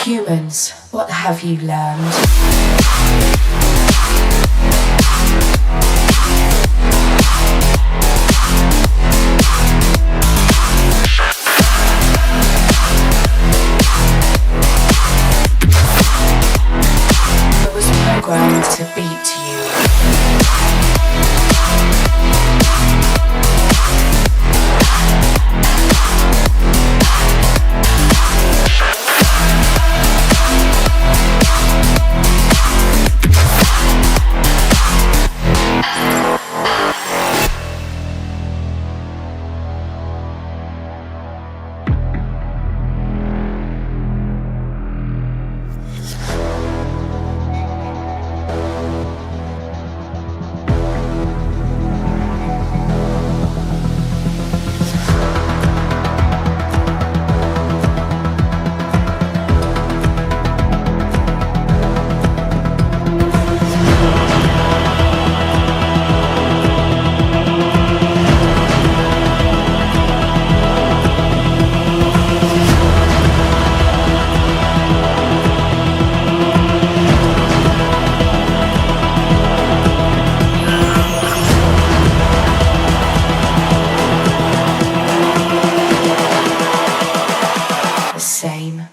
Humans, what have you learned? Programmed to beat you.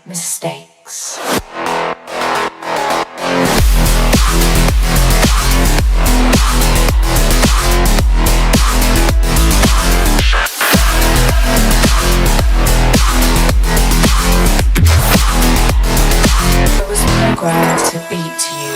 Mistakes. It was programmed to beat you.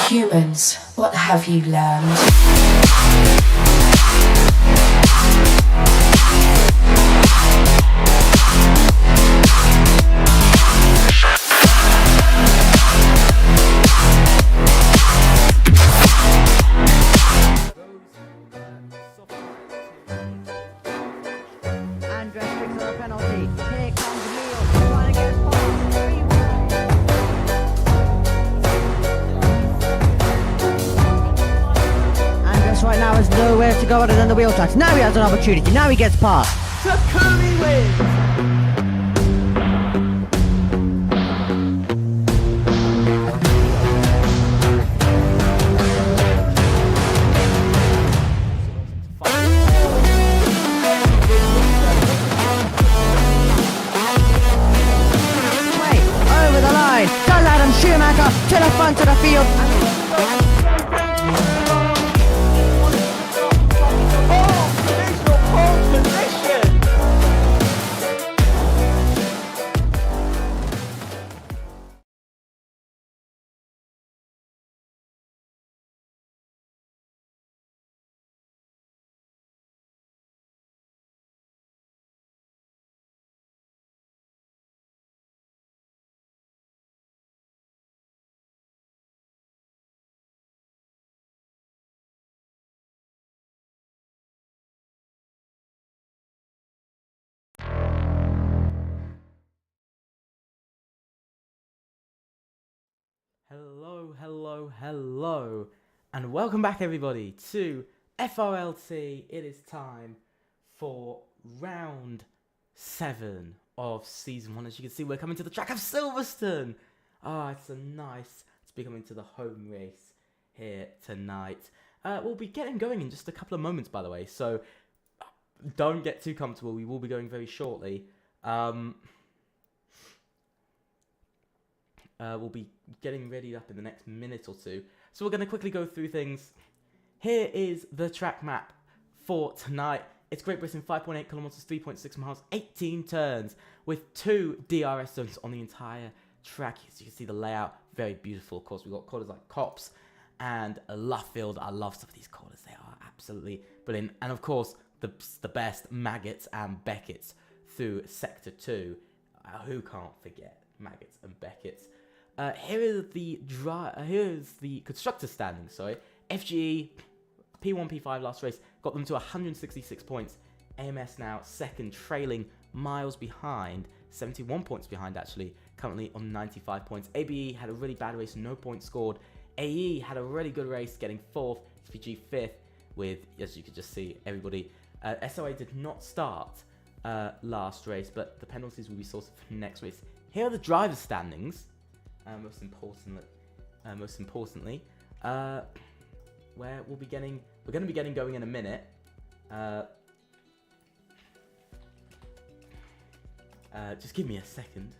Humans, what have you learned? And picks up a penalty. Here comes Neil. Trying to get past 3-1. Right now has nowhere to go other than the wheel tracks. Now he has an opportunity. Now he gets past. Takumi wins. Wait, over the line. Does Adam Schumacher to the front of the field. Hello, and welcome back everybody to FRLT. It is time for round 7 of season 1. As you can see, we're coming to the track of Silverstone. It's a nice to be coming to the home race here tonight. We'll be getting going in just a couple of moments, by the way, so don't get too comfortable. We will be going very shortly. We'll be getting ready up in the next minute or two. So we're going to quickly go through things. Here is the track map for tonight. It's Great Britain, 5.8 kilometers, 3.6 miles, 18 turns, with 2 DRS zones on the entire track. As you can see, the layout, very beautiful. Of course, we've got corners like Copse and Luffield. I love some of these corners. They are absolutely brilliant. And of course, the best, Maggots and Beckett's through Sector 2. Who can't forget Maggots and Beckett's? Here's the constructor standing. Sorry, FGE P1 P5 last race got them to 166 points. AMS now second, trailing miles behind, 71 points behind actually, currently on 95 points. ABE had a really bad race, no points scored. AE had a really good race, getting 4th. SPG 5th, with, as you could just see, everybody. SOA did not start last race, but the penalties will be sorted for next race. Here are the driver's standings. Most importantly, where we're going to be getting going in a minute. Just give me a second.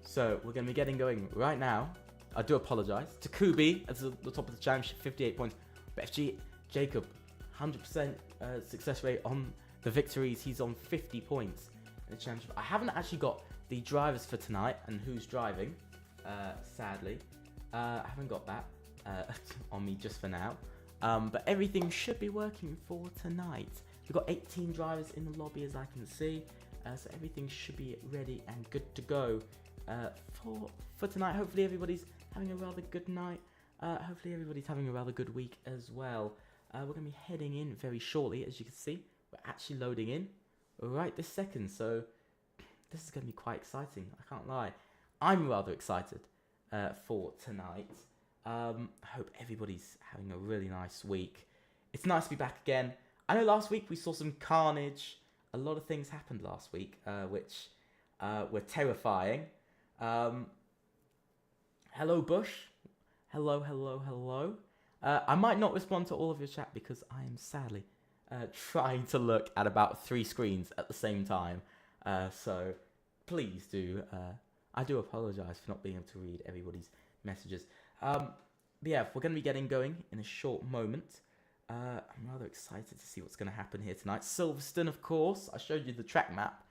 So we're going to be getting going right now. I do apologise. Takubi at the top of the championship, 58 points. But FG Jacob, 100% success rate on the victories. He's on 50 points in the championship. I haven't actually got the drivers for tonight and who's driving, sadly. I haven't got that on me just for now. But everything should be working for tonight. We've got 18 drivers in the lobby, as I can see. So everything should be ready and good to go for tonight. Hopefully everybody's having a rather good night. Hopefully everybody's having a rather good week as well. We're going to be heading in very shortly. As you can see, we're actually loading in right this second. So this is going to be quite exciting. I can't lie. I'm rather excited for tonight. I hope everybody's having a really nice week. It's nice to be back again. I know last week we saw some carnage. A lot of things happened last week, which were terrifying. Hello, Bush. Hello. I might not respond to all of your chat because I am sadly trying to look at about 3 screens at the same time. So please do. I do apologise for not being able to read everybody's messages. But yeah, we're going to be getting going in a short moment. I'm rather excited to see what's going to happen here tonight. Silverstone, of course. I showed you the track map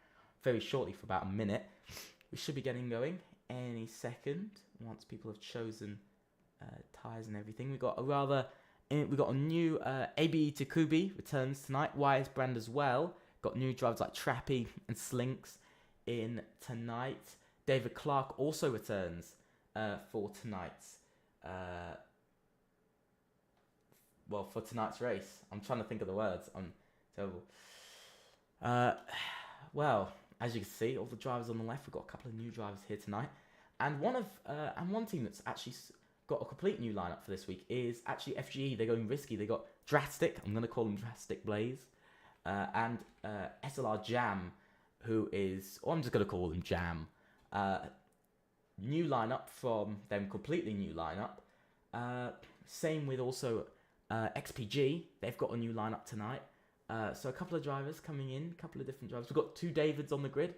very shortly for about a minute. We should be getting going any second once people have chosen tyres and everything. We got a new ABE Takubi returns tonight. YS brand as well. Got new drivers like Trappy and Slinks in tonight. David Clark also returns for tonight's for tonight's race. I'm trying to think of the words. I'm terrible. Well, as you can see, all the drivers on the left. We've got a couple of new drivers here tonight, and one team that's actually got a complete new lineup for this week is actually FGE. They're going risky. They got Drastic. I'm going to call him Drastic Blaze, and SLR Jam, who is. I'm just going to call him Jam. New lineup from them. Completely new lineup. Same with also XPG. They've got a new lineup tonight. So a couple of drivers coming in, a couple of different drivers. We've got 2 Davids on the grid.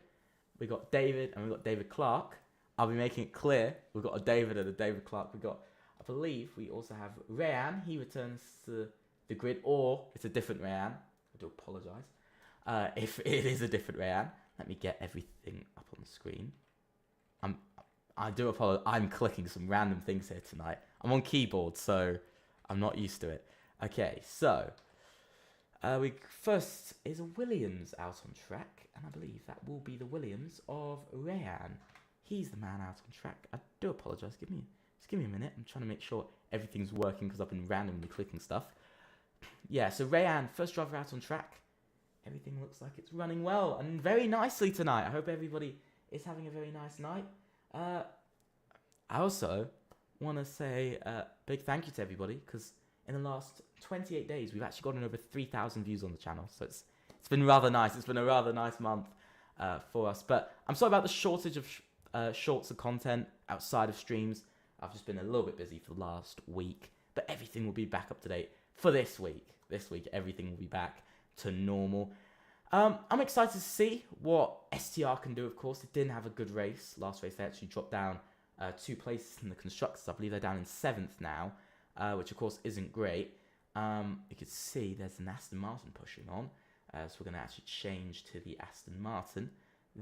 We've got David and we've got David Clark. I'll be making it clear. We've got a David and a David Clark. We've got, I believe, we also have Rayan. He returns to the grid, or it's a different Rayan. I do apologise. If it is a different Rayan, let me get everything up on the screen. I do apologise. I'm clicking some random things here tonight. I'm on keyboard, so I'm not used to it. Okay, so first is a Williams out on track, and I believe that will be the Williams of Rayan. He's the man out on track. I do apologise. Just give me a minute. I'm trying to make sure everything's working because I've been randomly clicking stuff. Yeah, so Rayan, first driver out on track. everything looks like it's running well and very nicely tonight. I hope everybody is having a very nice night. I also want to say a big thank you to everybody, because in the last 28 days, we've actually gotten over 3,000 views on the channel. So it's been rather nice. It's been a rather nice month for us. But I'm sorry about the shortage of shorts of content outside of streams. I've just been a little bit busy for the last week. But everything will be back up to date for this week. This week, everything will be back to normal. I'm excited to see what STR can do, of course. They didn't have a good race. Last race, they actually dropped down 2 places in the constructors. I believe they're down in 7th now, which, of course, isn't great. You can see there's an Aston Martin pushing on. So we're going to actually change to the Aston Martin.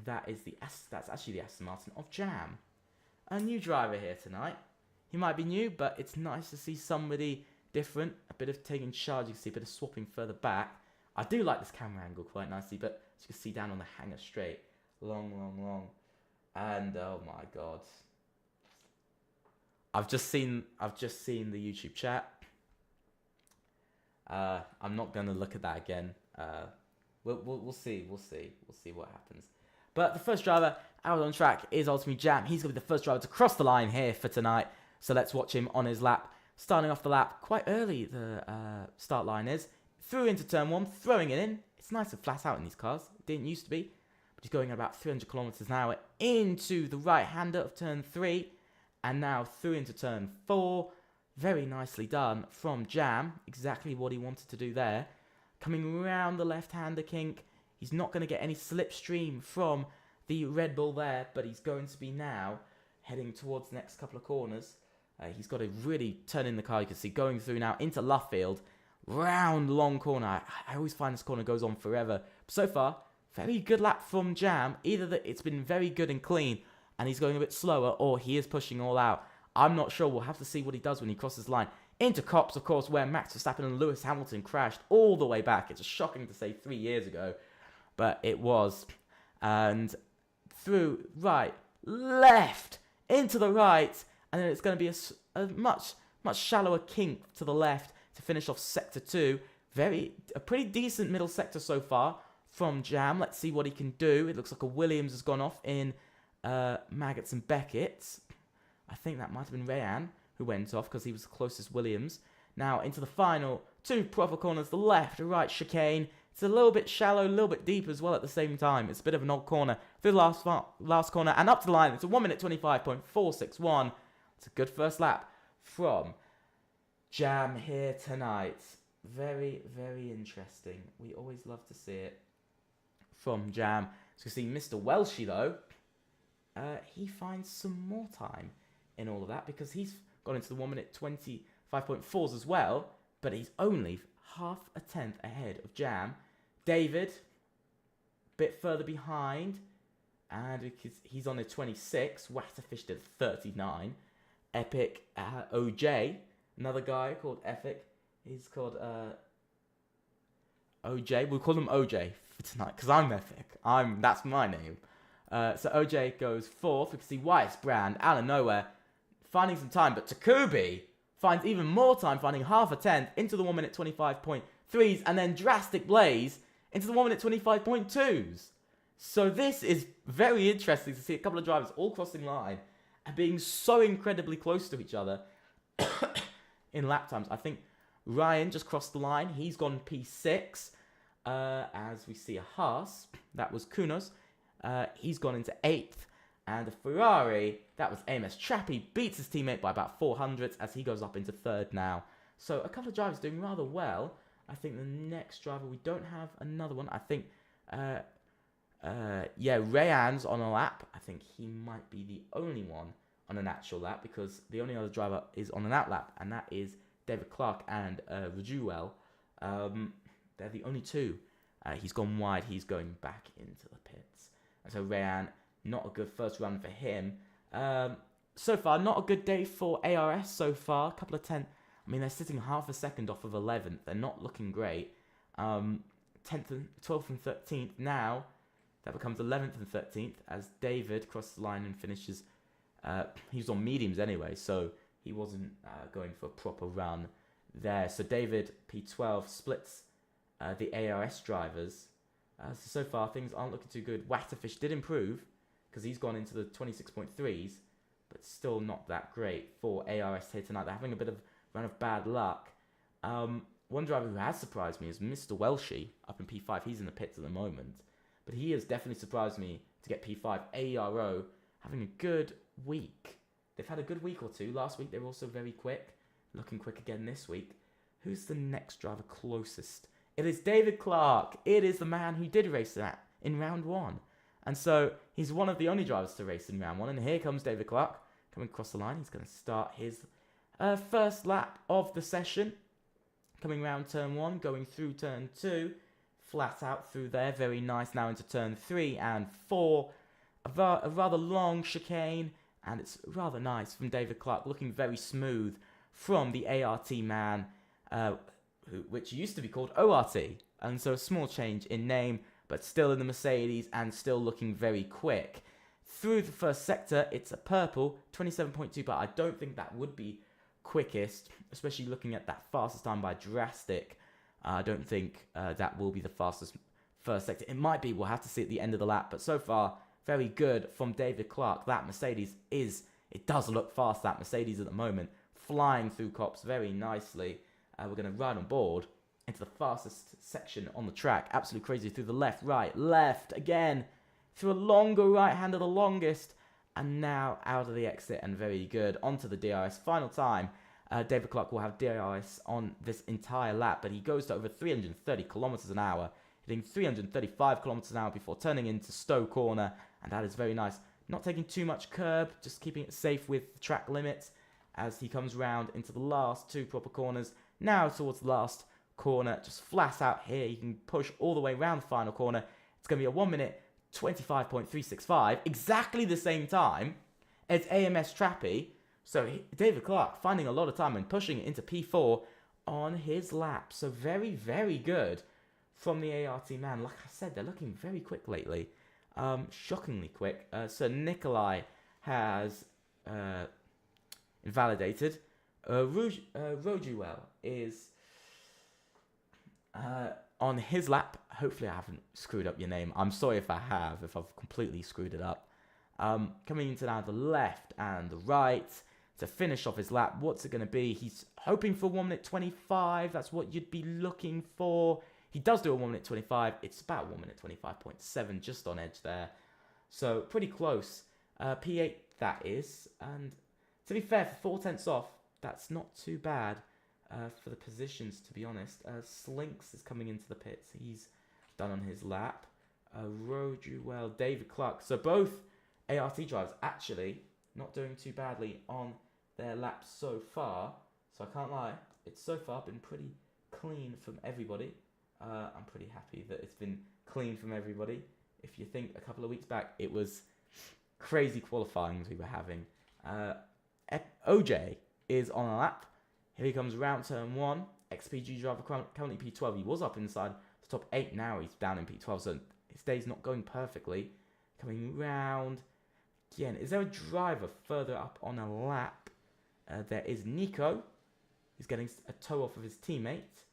That's actually the Aston Martin of Jam. A new driver here tonight. He might be new, but it's nice to see somebody different. A bit of taking charge. You can see a bit of swapping further back. I do like this camera angle quite nicely, but as you can see down on the hanger straight. Long. And oh my god. I've just seen the YouTube chat. I'm not gonna look at that again. We'll see what happens. But the first driver out on track is ultimately Jam. He's gonna be the first driver to cross the line here for tonight. So let's watch him on his lap. Starting off the lap quite early. The start line is through into turn 1, throwing it in. It's nice and flat out in these cars. It didn't used to be, but he's going at about 300 kilometers an hour into the right-hander of turn 3. And now through into turn 4. Very nicely done from Jam. Exactly what he wanted to do there. Coming around the left-hander kink. He's not going to get any slipstream from the Red Bull there, but he's going to be now heading towards the next couple of corners. He's got to really turn in the car. You can see going through now into Luffield. Round long corner. I always find this corner goes on forever. But so far, very good lap from Jam. Either that it's been very good and clean, and he's going a bit slower, or he is pushing all out. I'm not sure. We'll have to see what he does when he crosses the line. Into Cops, of course, where Max Verstappen and Lewis Hamilton crashed all the way back. It's shocking to say 3 years ago, but it was. And through, right, left, into the right, and then it's going to be a much shallower kink to the left to finish off Sector 2. A pretty decent middle sector so far from Jam. Let's see what he can do. It looks like a Williams has gone off in Maggots and Beckett's. I think that might have been Rayan who went off because he was the closest Williams. Now into the final 2 proper corners, the left, the right chicane. It's a little bit shallow, a little bit deep as well at the same time. It's a bit of an odd corner. Through the last corner and up to the line. It's a 1:25.461. It's a good first lap from Jam here tonight. Very, very interesting. We always love to see it from Jam. So you can see Mr. Welshie though, he finds some more time in all of that because he's gone into the 1:25.4s as well, but he's only half a tenth ahead of Jam. David, a bit further behind, and because he's on a 26, Watterfish did 39. Epic, OJ, another guy called Epic. He's called OJ. We'll call him OJ for tonight because I'm Epic. That's my name. So OJ goes 4th. We can see Weiss Brand out of nowhere finding some time, but Takubi finds even more time, finding half a tenth into the 1:25.3s, and then Drastic Blaze into the 1:25.2s. So this is very interesting to see a couple of drivers all crossing line and being so incredibly close to each other in lap times. I think Ryan just crossed the line. He's gone P6. As we see a Haas, that was Kunos. He's gone into 8th. And a Ferrari, that was Amos Trappy, beats his teammate by about 400 as he goes up into 3rd now. So a couple of drivers doing rather well. I think the next driver, we don't have another one. I think, Rayan's on a lap. I think he might be the only one on an actual lap because the only other driver is on an out lap, and that is David Clark and Rajuel. They're the only 2. He's gone wide. He's going back into the pits. And so Rayan, not a good first run for him. So far, not a good day for ARS so far. A couple of 10. I mean, they're sitting half a second off of 11th. They're not looking great. 10th and 12th and 13th now. That becomes 11th and 13th as David crosses the line and finishes. He was on mediums anyway, so he wasn't going for a proper run there. So David, P12, splits the ARS drivers. So far, things aren't looking too good. Watterfish did improve, because he's gone into the 26.3s, but still not that great for ARS here tonight. They're having a bit of run of bad luck. One driver who has surprised me is Mr. Welshie up in P5. He's in the pits at the moment, but he has definitely surprised me to get P5. AERO having a good week. They've had a good week or two. Last week they were also very quick, looking quick again this week. Who's the next driver closest? It is David Clark. It is the man who did race that in round 1. And so he's one of the only drivers to race in round 1. And here comes David Clark coming across the line. He's going to start his first lap of the session. Coming round turn 1, going through turn 2. Flat out through there. Very nice. Now into turn 3 and 4. A rather long chicane. And it's rather nice from David Clark. Looking very smooth from the ART man. Which used to be called ORT. And so a small change in name, but still in the Mercedes and still looking very quick. Through the first sector, it's a purple, 27.2, but I don't think that would be quickest, especially looking at that fastest time by Drastic. I don't think that will be the fastest first sector. It might be, we'll have to see at the end of the lap, but so far, very good from David Clark. That Mercedes it does look fast, that Mercedes at the moment, flying through cops very nicely. We're going to ride on board into the fastest section on the track. Absolutely crazy through the left, right, left, again. Through a longer right-hander, the longest. And now out of the exit and very good. Onto the DRS. Final time. David Clark will have DRS on this entire lap. But he goes to over 330 kilometers an hour. Hitting 335 kilometers an hour before turning into Stowe Corner. And that is very nice. Not taking too much curb. Just keeping it safe with track limits. As he comes round into the last 2 proper corners. Now towards the last corner, just flat out here. You can push all the way around the final corner. It's going to be a 1 minute 25.365. Exactly the same time as AMS Trappy. So David Clark finding a lot of time and pushing it into P4 on his lap. So very, very good from the ART man. Like I said, they're looking very quick lately. Shockingly quick. So Nikolai has invalidated. Rojuel is on his lap. Hopefully I haven't screwed up your name. I'm sorry if I have, if I've completely screwed it up. Coming into now the left and the right to finish off his lap. What's it going to be? He's hoping for 1 minute 25. That's what you'd be looking for. He does do a 1 minute 25. It's about 1 minute 25.7, just on edge there. So pretty close. P8 that is. And to be fair, for 4/10 off, that's not too bad for the positions, to be honest. Slinks is coming into the pits. He's done on his lap. Rojuel, David Clark. So both ART drivers actually not doing too badly on their laps so far. So I can't lie. It's so far been pretty clean from everybody. I'm pretty happy that it's been clean from everybody. If you think a couple of weeks back, it was crazy qualifying we were having. OJ is on a lap. Here he comes round turn 1. XPG driver currently P12. He was up inside the top 8. Now he's down in P12. So his day's not going perfectly. Coming round. Again, is there a driver further up on a lap? There is Nico. He's getting a toe off of his teammate.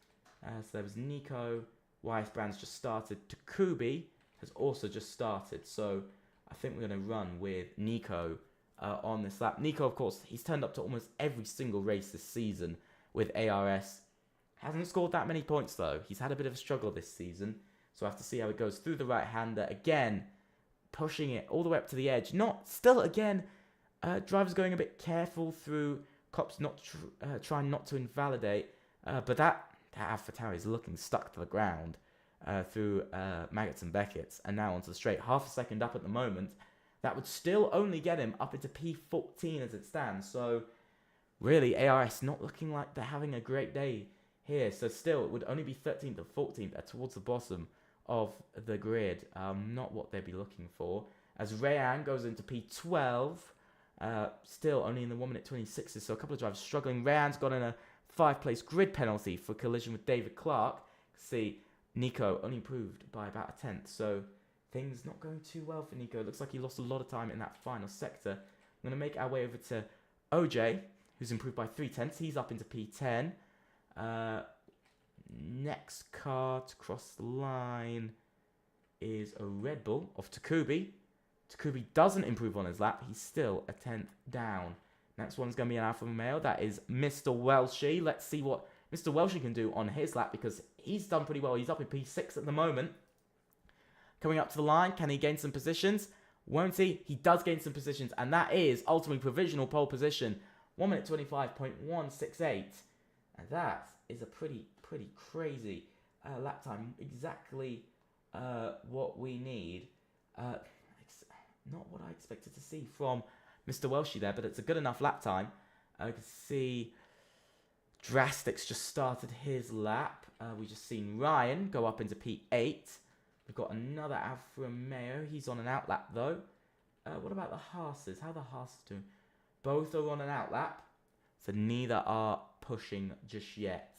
So there was Nico. YS Brand's just started. Takubi has also just started. So I think we're going to run with Nico on this lap. Nico, of course, he's turned up to almost every single race this season with ARS. Hasn't scored that many points, though. He's had a bit of a struggle this season. So I have to see how it goes through the right-hander. Again, pushing it all the way up to the edge. Drivers going a bit careful through cops, trying not to invalidate. But that AlphaTauri is looking stuck to the ground through Maggots and Beckett's. And now onto the straight. Half a second up at the moment. That would still only get him up into P14 as it stands. So really, ARS not looking like they're having a great day here. So still, it would only be 13th or 14th towards the bottom of the grid. Not what they'd be looking for. As Rayan goes into P12, still only in the 1 minute 26s. So a couple of drivers struggling. Rayan's got in a 5-place grid penalty for collision with David Clark. See, Nico only improved by about a 10th. So things not going too well for Nico. It looks like he lost a lot of time in that final sector. I'm going to make our way over to OJ, who's improved by 3/10. He's up into P10. Next car to cross the line. is a Red Bull of Takubi. Takubi doesn't improve on his lap. He's still a 10th down. Next one's going to be an Alfa Romeo. That is Mr. Welshie. Let's see what Mr. Welshie can do on his lap because he's done pretty well. He's up in P6 at the moment. Coming up to the line, can he gain some positions? Won't he? He does gain some positions, and that is ultimately provisional pole position. 1 minute 25.168. And that is a pretty crazy lap time. Exactly what we need. Not what I expected to see from Mr. Welshie there, but it's a good enough lap time. I can see Drastics just started his lap. We just seen Ryan go up into P8. We've got another Alfa Romeo. He's on an outlap though. What about the Haas's? How are the Haas's doing? Both are on an outlap, so neither are pushing just yet.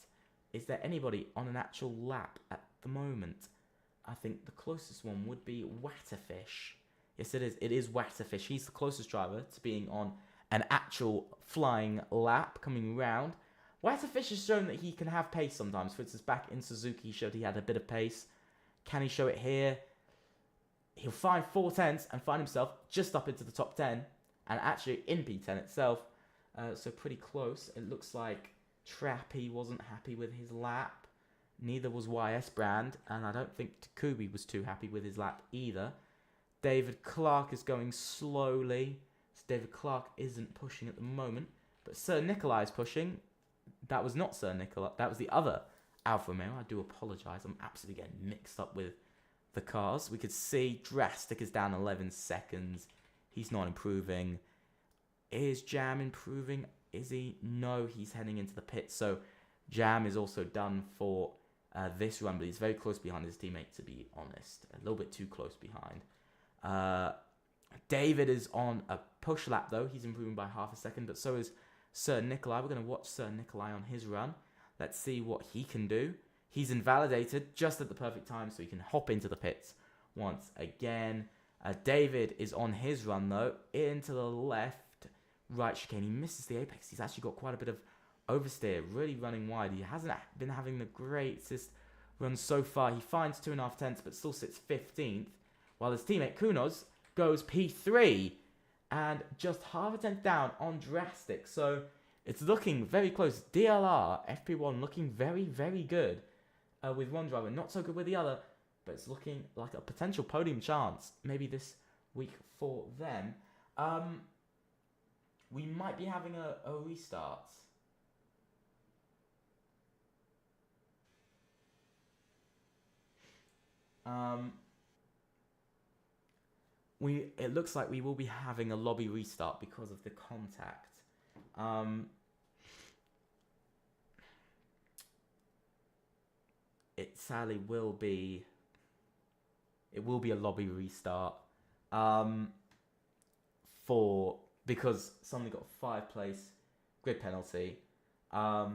Is there anybody on an actual lap at the moment? I think the closest one would be Watterfish. Yes, it is. It is Watterfish. He's the closest driver to being on an actual flying lap coming round. Watterfish has shown that he can have pace sometimes. For instance, back in Suzuki, he showed he had a bit of pace. Can he show it here? He'll find 4 tenths and find himself just up into the top 10. And actually in P10 itself. So pretty close. It looks like Trappy wasn't happy with his lap. Neither was YS Brand. And I don't think Takubi was too happy with his lap either. David Clark is going slowly. So David Clark isn't pushing at the moment. But Sir Nikolai is pushing. That was not Sir Nikolai. That was the other Alfa Romeo. I do apologise. I'm absolutely getting mixed up with the cars. We could see Drastic is down 11 seconds. He's not improving. Is Jam improving? Is he? No, he's heading into the pit. So Jam is also done for this run. But he's very close behind his teammate, to be honest. A little bit too close behind. David is on a push lap, though. He's improving by half a second. But so is Sir Nikolai. We're going to watch Sir Nikolai on his run. Let's see what he can do. He's invalidated just at the perfect time, so he can hop into the pits once again. David is on his run, though, into the left, right chicane. He misses the apex. He's actually got quite a bit of oversteer, really running wide. He hasn't been having the greatest run so far. He finds 2.5 tenths, but still sits 15th, while his teammate Kunos goes P3 and just half a tenth down on Drastic. So it's looking very close. DLR, FP1 looking very good with one driver. Not so good with the other, but it's looking like a potential podium chance maybe this week for them. We might be having a restart. It looks like we will be having a lobby restart because of the contact. It sadly will be a lobby restart because somebody got a 5-place grid penalty. So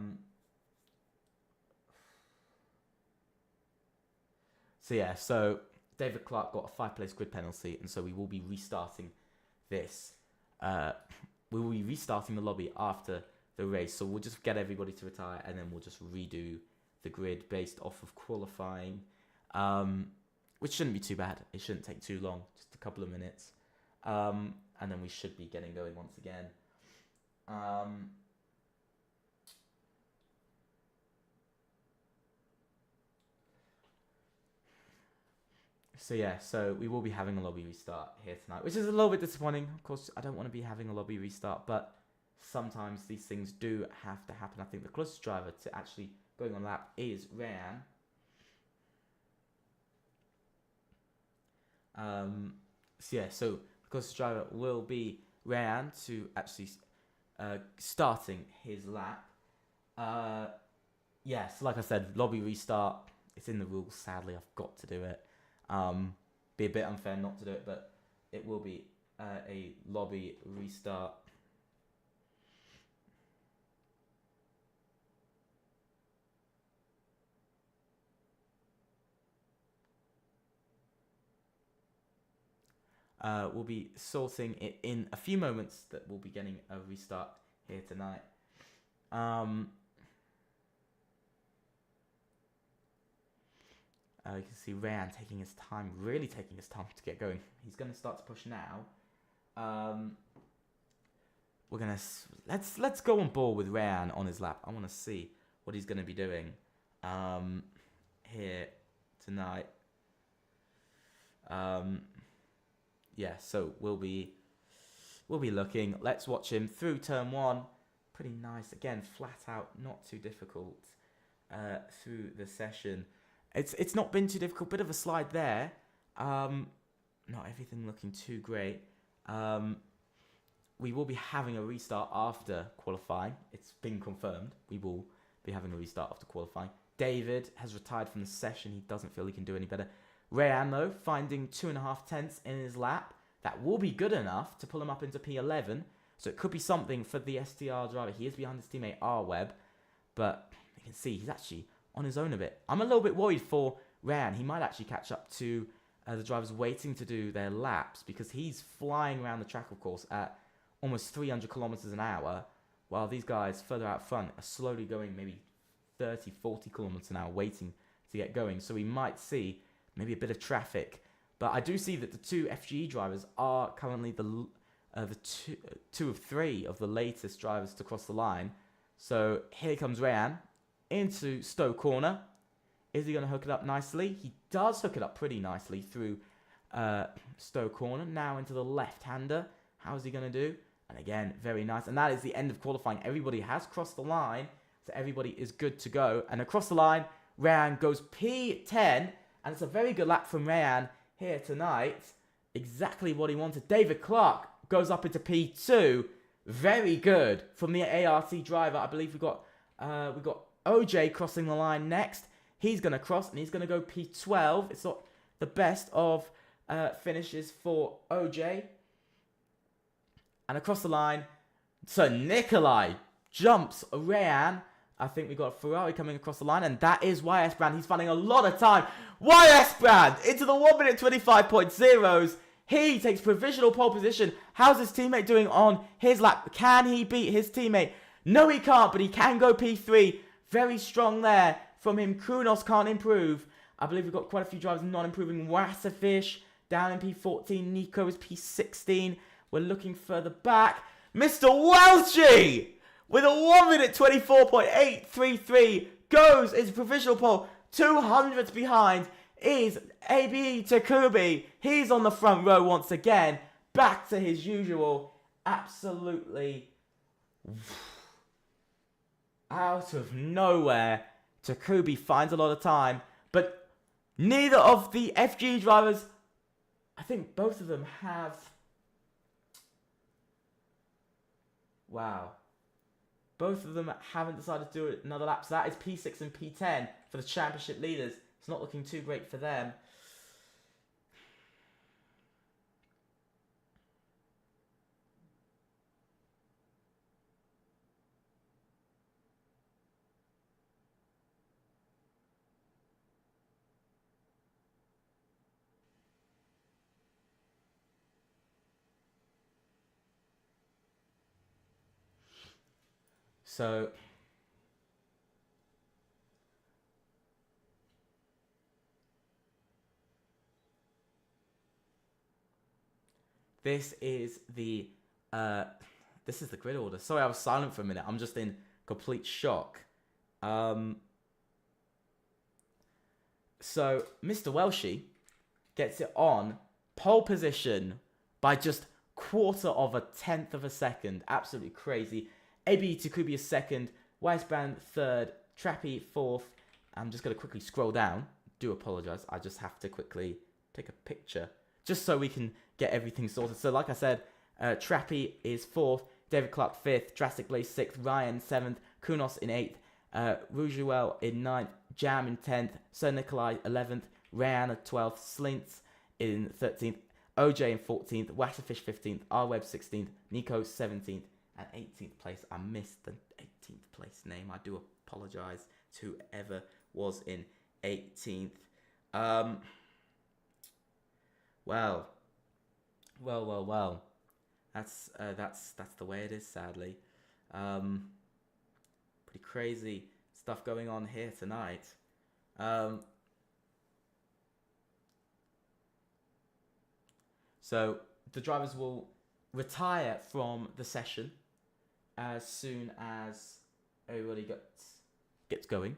yeah, so David Clark got a 5-place grid penalty, and so we will be restarting this. We will be restarting the lobby after the race. So we'll just get everybody to retire, and then we'll just redo the grid based off of qualifying, which shouldn't be too bad. It shouldn't take too long, just a couple of minutes. And then we should be getting going once again. So yeah, so we will be having a lobby restart here tonight, which is a little bit disappointing. Of course, I don't want to be having a lobby restart, but sometimes these things do have to happen. I think the closest driver to actually going on lap is Rayan. So yeah, so the closest driver will be Rayan to actually starting his lap. Yeah, so like I said, lobby restart. It's in the rules, sadly. I've got to do it. Be a bit unfair not to do it, but it will be a lobby restart. We'll be sorting it in a few moments. That we'll be getting a restart here tonight. You can see Rayan taking his time, really taking his time to get going. He's going to start to push now. We're gonna let's go on board with Rayan on his lap. I want to see what he's going to be doing here tonight. Yeah, so we'll be looking. Let's watch him through turn one. Pretty nice again, flat out, not too difficult through the session. It's not been too difficult. Bit of a slide there. Not everything looking too great. We will be having a restart after qualifying. It's been confirmed. We will be having a restart after qualifying. David has retired from the session. He doesn't feel he can do any better. Rayan, though, finding 2.5 tenths in his lap. That will be good enough to pull him up into P11. So it could be something for the STR driver. He is behind his teammate R-Web. But you can see he's actually on his own a bit. I'm a little bit worried for Rayan. He might actually catch up to the drivers waiting to do their laps, because he's flying around the track, of course, at almost 300 kilometers an hour, while these guys further out front are slowly going maybe 30, 40 kilometers an hour waiting to get going. So we might see maybe a bit of traffic. But I do see that the two FGE drivers are currently the two of three of the latest drivers to cross the line. So here comes Rayan into Stowe corner. Is he going to hook it up nicely? He does hook it up pretty nicely through Stowe corner. Now into the left-hander. How is he going to do? And again, very nice. And that is the end of qualifying. Everybody has crossed the line, so everybody is good to go. And across the line, Rayan goes P10. And it's a very good lap from Rayan here tonight. Exactly what he wanted. David Clark goes up into P2. Very good from the ART driver. I believe we got OJ crossing the line next. He's going to cross and he's going to go P12. It's not the best of finishes for OJ. And across the line, Sir Nikolai jumps Rayan. I think we got a Ferrari coming across the line, and that is YS Brand. He's finding a lot of time. YS Brand into the 1 minute 25.0s. He takes provisional pole position. How's his teammate doing on his lap? Can he beat his teammate? No, he can't, but he can go P3. Very strong there from him. Kunos can't improve. I believe we've got quite a few drivers not improving. Wasserfish down in P14. Nico is P16. We're looking further back. Mr. Welchie with a 1 minute 24.833 goes into provisional pole. 200 behind is ABE Takubi. He's on the front row once again. Back to his usual. Absolutely out of nowhere. Takubi finds a lot of time. But neither of the FG drivers, I think both of them have... Wow. Both of them haven't decided to do another lap. So that is P6 and P10 for the championship leaders. It's not looking too great for them. So this is the grid order. Sorry, I was silent for a minute. I'm just in complete shock. So Mr. Welshie gets it on pole position by just 1/4 of a second. Absolutely crazy. AB Takubi is second, Weisbrand third, Trappy fourth. I'm just going to quickly scroll down. Do apologise. I just have to quickly take a picture just so we can get everything sorted. So like I said, Trappy is fourth, David Clark fifth, Drastic Blaze sixth, Ryan seventh, Kunos in eighth, Rujuel in ninth, Jam in 10th, Sir Nikolai 11th, Rayan 12th, Slintz in 13th, OJ in 14th, Wasserfish 15th, R-Web 16th, Nico 17th, and 18th place. I missed the 18th place name. I do apologise to whoever was in 18th. Well. That's the way it is, sadly. Pretty crazy stuff going on here tonight. So the drivers will retire from the session as soon as everybody gets going.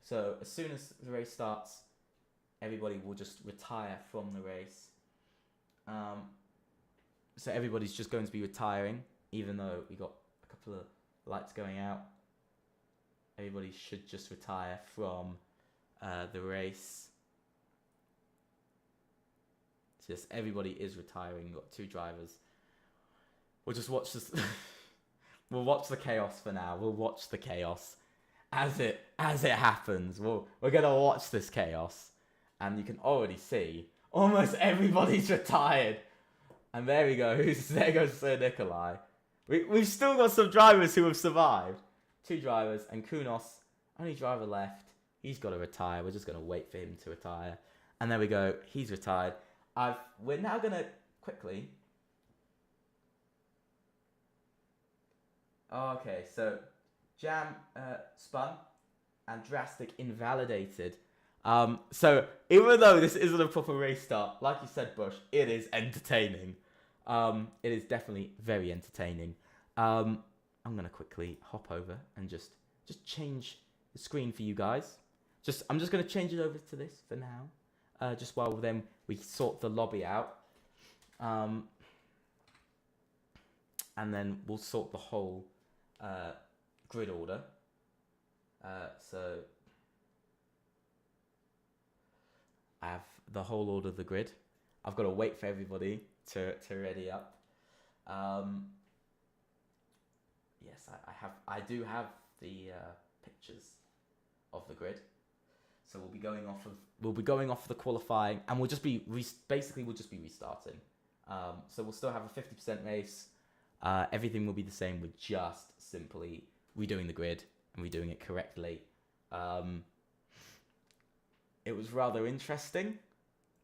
So as soon as the race starts, everybody will just retire from the race. So everybody's just going to be retiring, even though we got a couple of lights going out. Everybody should just retire from the race. Just everybody is retiring. We've got 2 drivers. We'll just watch this. We'll watch the chaos for now. We'll watch the chaos as it happens. We're gonna watch this chaos, and you can already see almost everybody's retired. And there we go. There goes Sir Nikolai. We've still got some drivers who have survived. 2 drivers, and Kunos, only driver left. He's got to retire. We're just gonna wait for him to retire. And there we go. He's retired. We're now gonna quickly. Okay, so Jam spun and Drastic invalidated. So even though this isn't a proper race start, like you said, Bush, it is entertaining. It is definitely very entertaining. I'm gonna quickly hop over and just change the screen for you guys. I'm just gonna change it over to this for now. Just while then we sort the lobby out. And then we'll sort the whole grid order. So I have the whole order of the grid. I've got to wait for everybody to ready up. Yes, I do have the pictures of the grid. So we'll be going off the qualifying, and we'll just be restarting. So we'll still have a 50% race. Everything will be the same. We're just simply redoing the grid and redoing it correctly. It was rather interesting,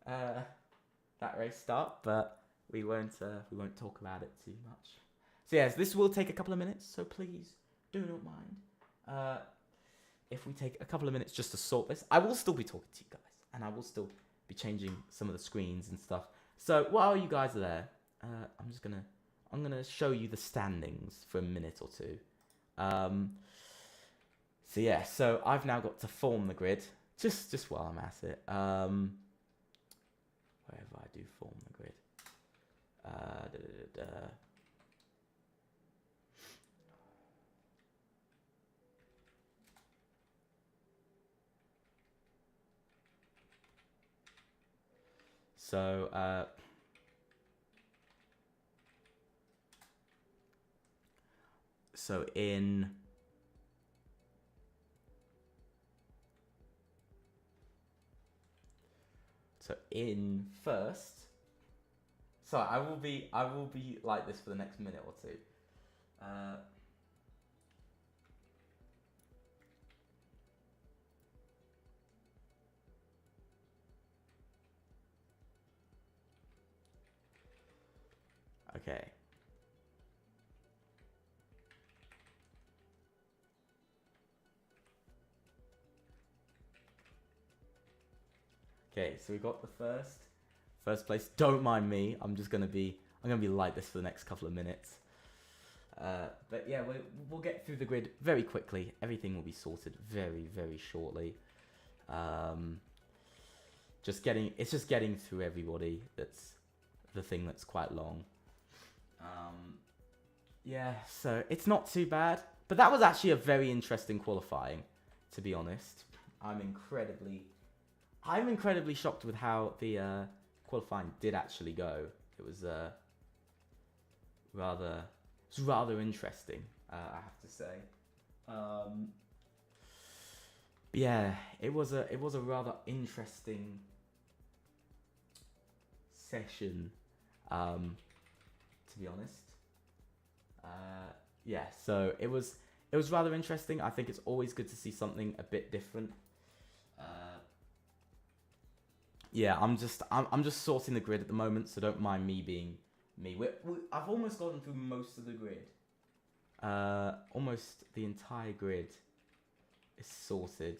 that race start, but we won't talk about it too much. So yes, this will take a couple of minutes, so please do not mind if we take a couple of minutes just to sort this. I will still be talking to you guys, and I will still be changing some of the screens and stuff. So while you guys are there, I'm gonna show you the standings for a minute or two. So yeah, so I've now got to form the grid, just while I'm at it. Wherever I do form the grid. So in first. So I will be like this for the next minute or two. Okay. Okay, so we got the first place. Don't mind me. I'm gonna be like this for the next couple of minutes. But yeah, we'll get through the grid very quickly. Everything will be sorted very, very shortly. It's just getting through everybody. That's the thing that's quite long. Yeah, so it's not too bad. But that was actually a very interesting qualifying, to be honest. I'm incredibly shocked with how the qualifying did actually go. It was rather interesting, I have to say. Yeah, it was a rather interesting session, to be honest. Yeah, so it was rather interesting. I think it's always good to see something a bit different. Yeah, I'm just sorting the grid at the moment, so don't mind me being me. I've almost gotten through most of the grid. Almost the entire grid is sorted.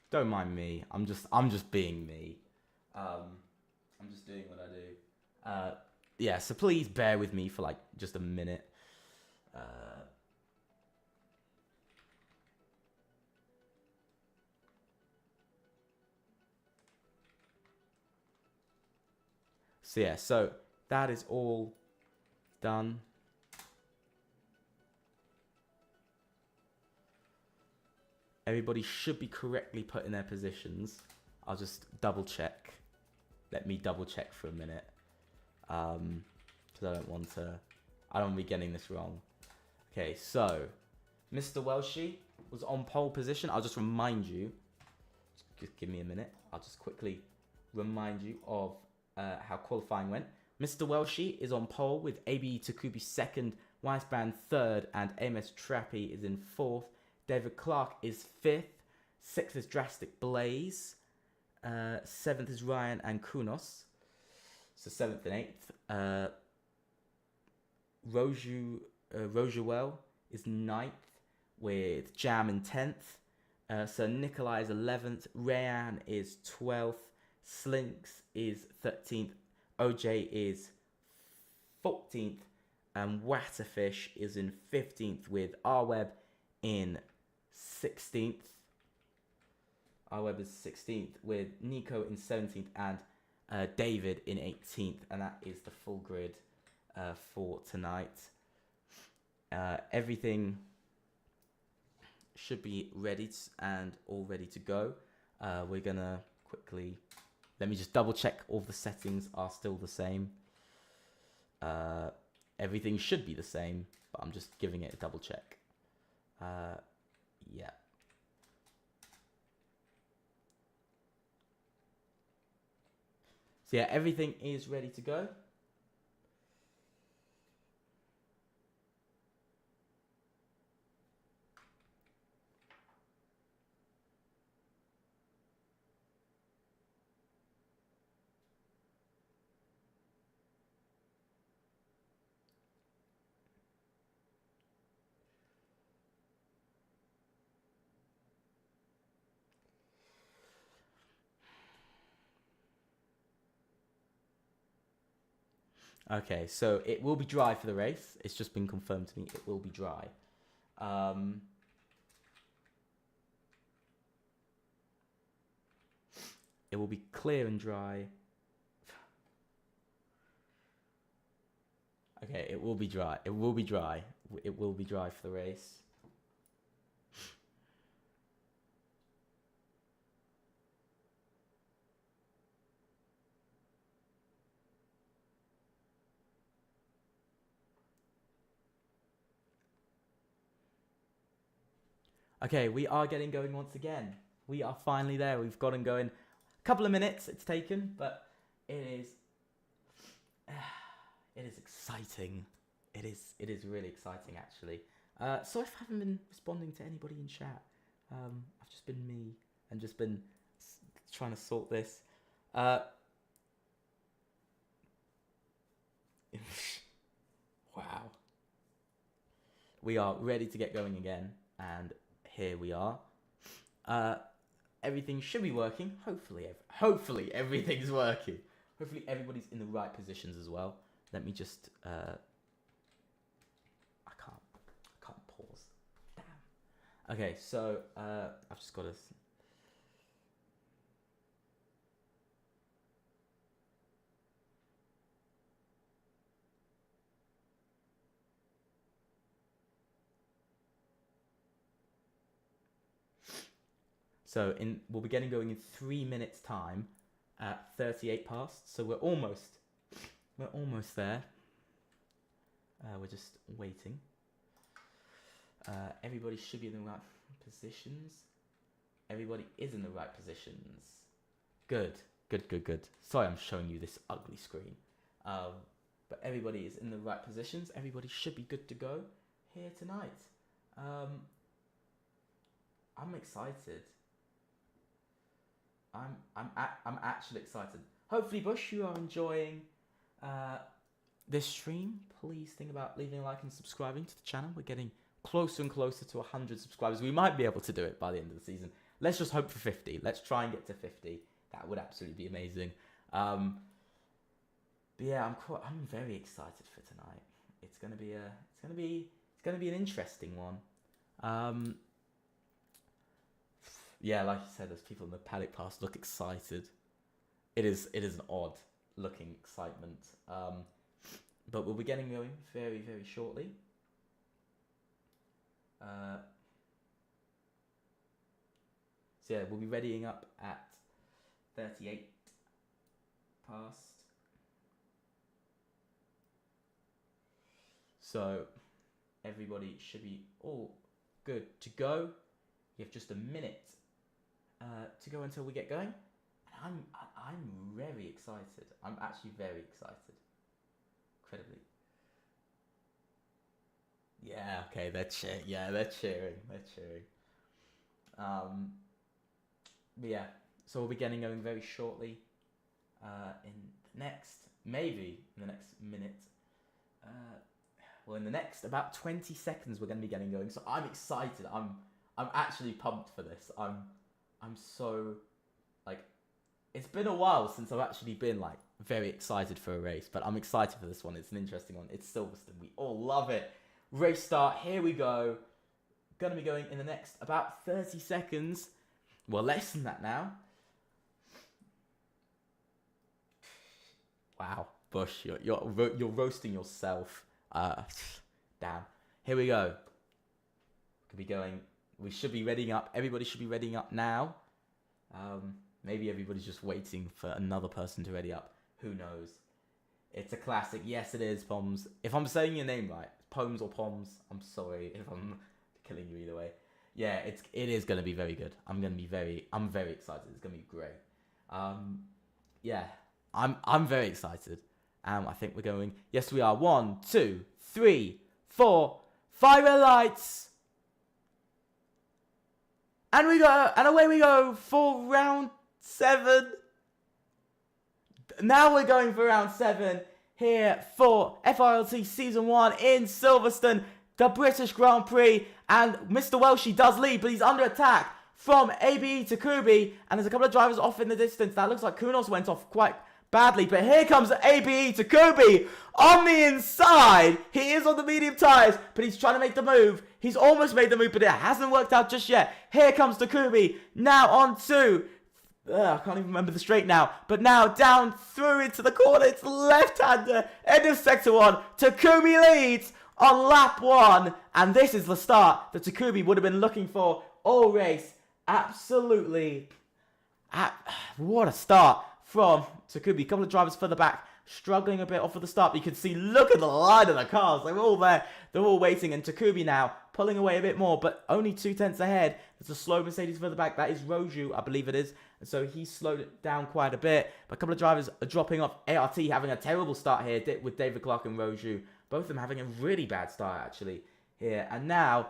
Don't mind me. I'm just being me. I'm just doing what I do. Yeah, so please bear with me for like just a minute. So yeah, so that is all done. Everybody should be correctly put in their positions. I'll just double check. Let me double check for a minute. Because I don't want to be getting this wrong. Okay, so Mr. Welshie was on pole position. I'll just remind you. Just give me a minute. I'll just quickly remind you of how qualifying went. Mr. Welshie is on pole with ABE Takubi second, Weisbrand third, and AMS Trappy is in fourth. David Clark is fifth. Sixth is Drastic Blaze. Seventh is Ryan and Kunos. So seventh and eighth. Rojuel is ninth with Jam in 10th. Sir Nikolai is 11th. Rayan is 12th. Slinks is 13th. OJ is 14th. And Watterfish is in 15th with R-Web in 16th. R-Web is 16th with Nico in 17th and David in 18th. And that is the full grid for tonight. Everything should be ready and all ready to go. We're gonna quickly, let me just double check all the settings are still the same. Everything should be the same, but I'm just giving it a double check. Yeah. So yeah, everything is ready to go. Okay, so it will be dry for the race. It's just been confirmed to me. It will be dry. It will be clear and dry. Okay, it will be dry. It will be dry. It will be dry for the race. Okay, we are getting going once again. We are finally there. We've gotten going. A couple of minutes it's taken, but it is exciting. It is really exciting actually. So if I haven't been responding to anybody in chat, I've just been me and just been trying to sort this. Wow. We are ready to get going again, and here we are. Everything should be working. Hopefully everything's working. Hopefully everybody's in the right positions as well. Let me just I can't pause. Damn. Okay, so I've just got to So we'll be getting going in 3 minutes time at 38 past. So we're almost there. We're just waiting. Everybody should be in the right positions. Everybody is in the right positions. Good. Sorry I'm showing you this ugly screen. But everybody is in the right positions. Everybody should be good to go here tonight. I'm excited. I'm actually excited. Hopefully, Bush, you are enjoying this stream. Please think about leaving a like and subscribing to the channel. We're getting closer and closer to 100 subscribers. We might be able to do it by the end of the season. let's just hope for 50. Let's try and get to 50. That would absolutely be amazing. But yeah, I'm very excited for tonight. It's gonna be an interesting one. Yeah, like you said, there's people in the paddock pass look excited. It is an odd looking excitement. But we'll be getting going very, very shortly. So yeah, we'll be readying up at 38 past. So everybody should be all good to go. You have just a minute to go until we get going. And I'm very excited. I'm actually very excited. Incredibly. Yeah, okay, they're cheering. They're cheering. But yeah, so we'll be getting going very shortly. Maybe in the next minute. Well, in the next about 20 seconds, we're going to be getting going. So I'm excited. I'm actually pumped for this. I'm so, like, it's been a while since I've actually been, like, very excited for a race. But I'm excited for this one. It's an interesting one. It's Silverstone. We all love it. Race start. Here we go. Going to be going in the next about 30 seconds. Well, less than that now. Wow, Bush, you're roasting yourself. Damn. Here we go. Could be going. We should be readying up. Everybody should be readying up now. Maybe everybody's just waiting for another person to ready up. Who knows? It's a classic. Yes, it is, Poms. If I'm saying your name right, Poms or Poms, I'm sorry if I'm killing you either way. Yeah, it is gonna be very good. I'm very excited. It's gonna be great. Yeah, I'm very excited. I think we're going. Yes, we are. 1, 2, 3, 4, 5 red lights, and we go, and away we go for round 7. Now we're going for round 7 here for FRLT Season 1 in Silverstone, the British Grand Prix. And Mr. Welshie does lead, but he's under attack from ABE to Kubi. And there's a couple of drivers off in the distance. That looks like Kunos went off quite badly. But here comes ABE to Kubi on the inside. He is on the medium tyres, but he's trying to make the move. He's almost made the move, but it hasn't worked out just yet. Here comes Takubi. Now on to... I can't even remember the straight now. But now down through into the corner. It's left-hander. End of sector 1. Takumi leads on lap 1. And this is the start that Takubi would have been looking for all race. Absolutely. What a start from Takubi. A couple of drivers further back struggling a bit off of the start. But you can see, look at the line of the cars. They're all there. They're all waiting. And Takubi now pulling away a bit more, but only 2 tenths ahead. There's a slow Mercedes further back. That is Roju, I believe it is. And so he slowed it down quite a bit. But a couple of drivers are dropping off. ART having a terrible start here with David Clark and Roju. Both of them having a really bad start, actually, here. And now,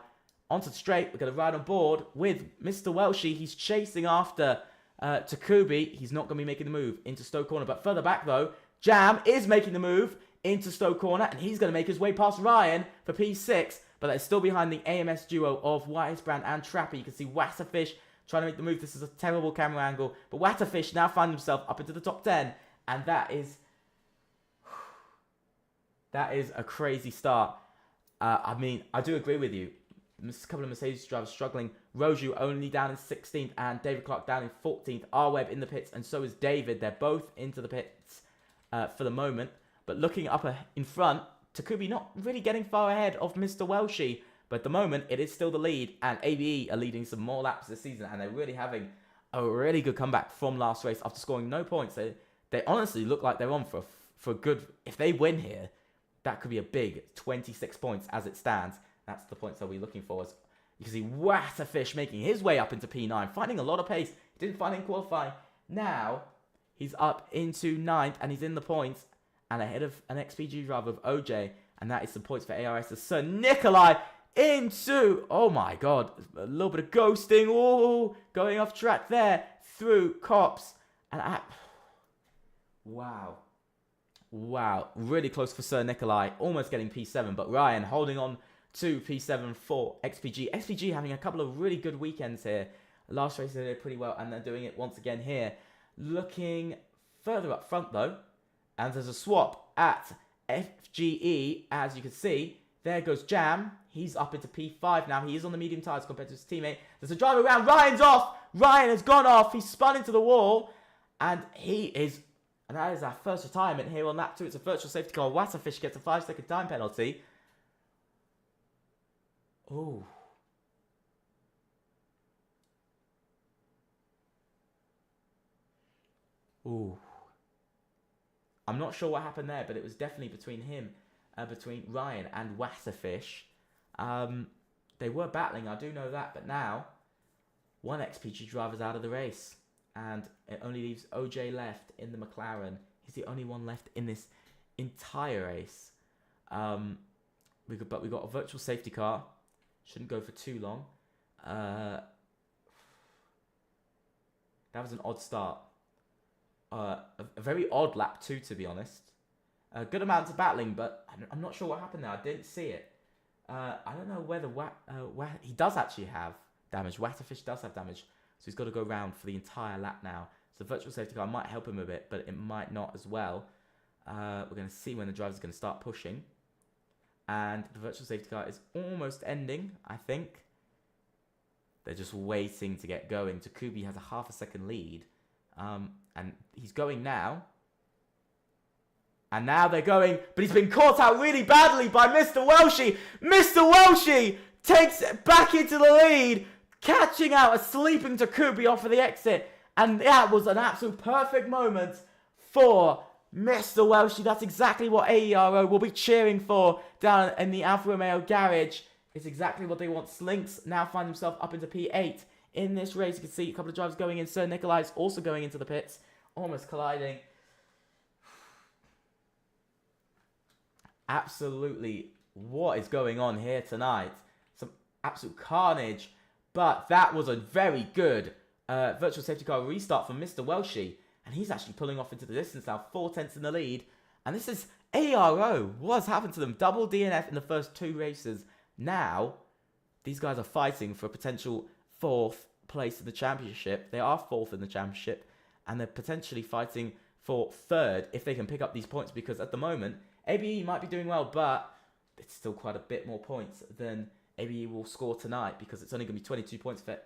onto the straight. We're going to ride on board with Mr. Welshie. He's chasing after Takubi. He's not going to be making the move into Stowe Corner. But further back, though, Jam is making the move into Stowe Corner. And he's going to make his way past Ryan for P6. But that's still behind the AMS duo of Weisbrand and Trappy. You can see Wasserfish trying to make the move. This is a terrible camera angle. But Wasserfish now finds himself up into the top 10. And that is a crazy start. I mean, I do agree with you. A couple of Mercedes drivers struggling. Roju only down in 16th and David Clark down in 14th. R-Web in the pits and so is David. They're both into the pits for the moment. But looking up in front, Takubi not really getting far ahead of Mr. Welshie. But at the moment, it is still the lead. And ABE are leading some more laps this season. And they're really having a really good comeback from last race after scoring no points. They honestly look like they're on for a good... If they win here, that could be a big 26 points as it stands. That's the points they'll be looking for. As you can see Wasserfish making his way up into P9. Finding a lot of pace. He didn't find it in qualifying. Now, he's up into 9th. And he's in the points. And ahead of an XPG driver of OJ. And that is some points for ARS. Sir Nikolai into... Oh my god. A little bit of ghosting. Oh, going off track there. Through Cops. And wow. Wow. Really close for Sir Nikolai. Almost getting P7. But Ryan holding on to P7 for XPG. XPG having a couple of really good weekends here. Last race they did pretty well, and they're doing it once again here. Looking further up front though, and there's a swap at FGE, as you can see. There goes Jam. He's up into P5 now. He is on the medium tyres compared to his teammate. There's a driver around. Ryan's off. Ryan has gone off. He's spun into the wall, and and that is our first retirement here on lap 2. It's a virtual safety car. Wasserfish gets a 5-second time penalty. Ooh. Ooh. I'm not sure what happened there, but it was definitely between Ryan and Wasserfish. They were battling, I do know that, but now one XPG driver's out of the race, and it only leaves OJ left in the McLaren. He's the only one left in this entire race. We got a virtual safety car. Shouldn't go for too long. That was an odd start. A very odd lap 2, to be honest. A good amount of battling, but I'm not sure what happened there. I didn't see it. I don't know whether he does actually have damage. Wasserfish does have damage, so he's got to go round for the entire lap now. So the virtual safety car might help him a bit, but it might not as well. We're going to see when the driver's going to start pushing. And the virtual safety car is almost ending, I think. They're just waiting to get going. Takubi has a half a second lead. And he's going now. And now they're going, but he's been caught out really badly by Mr. Welshie. Mr. Welshie takes it back into the lead, catching out a sleeping Takubi off of the exit. And that was an absolute perfect moment for Mr. Welshie. That's exactly what AERO will be cheering for down in the Alfa Romeo garage. It's exactly what they want. Slinks now find himself up into P8 in this race. You can see a couple of drivers going in. Sir Nikolai's also going into the pits, almost colliding. Absolutely, what is going on here tonight? Some absolute carnage. But that was a very good virtual safety car restart from Mr. Welshie. And he's actually pulling off into the distance now, 4 tenths in the lead. And this is ARO. What's happened to them? Double DNF in the first 2 races. Now, these guys are fighting for a potential 4th place in the championship. They are 4th in the championship. And they're potentially fighting for 3rd if they can pick up these points. Because at the moment, ABE might be doing well, but it's still quite a bit more points than ABE will score tonight. Because it's only going to be 22 points for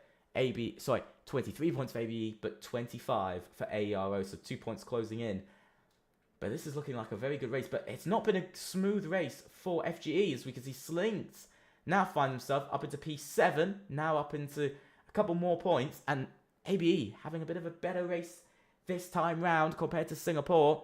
23 points for ABE, but 25 for AERO, so 2 points closing in. But this is looking like a very good race, but it's not been a smooth race for FGE, as we can see Slinks now find himself up into P7, now up into a couple more points, and ABE having a bit of a better race this time round compared to Singapore.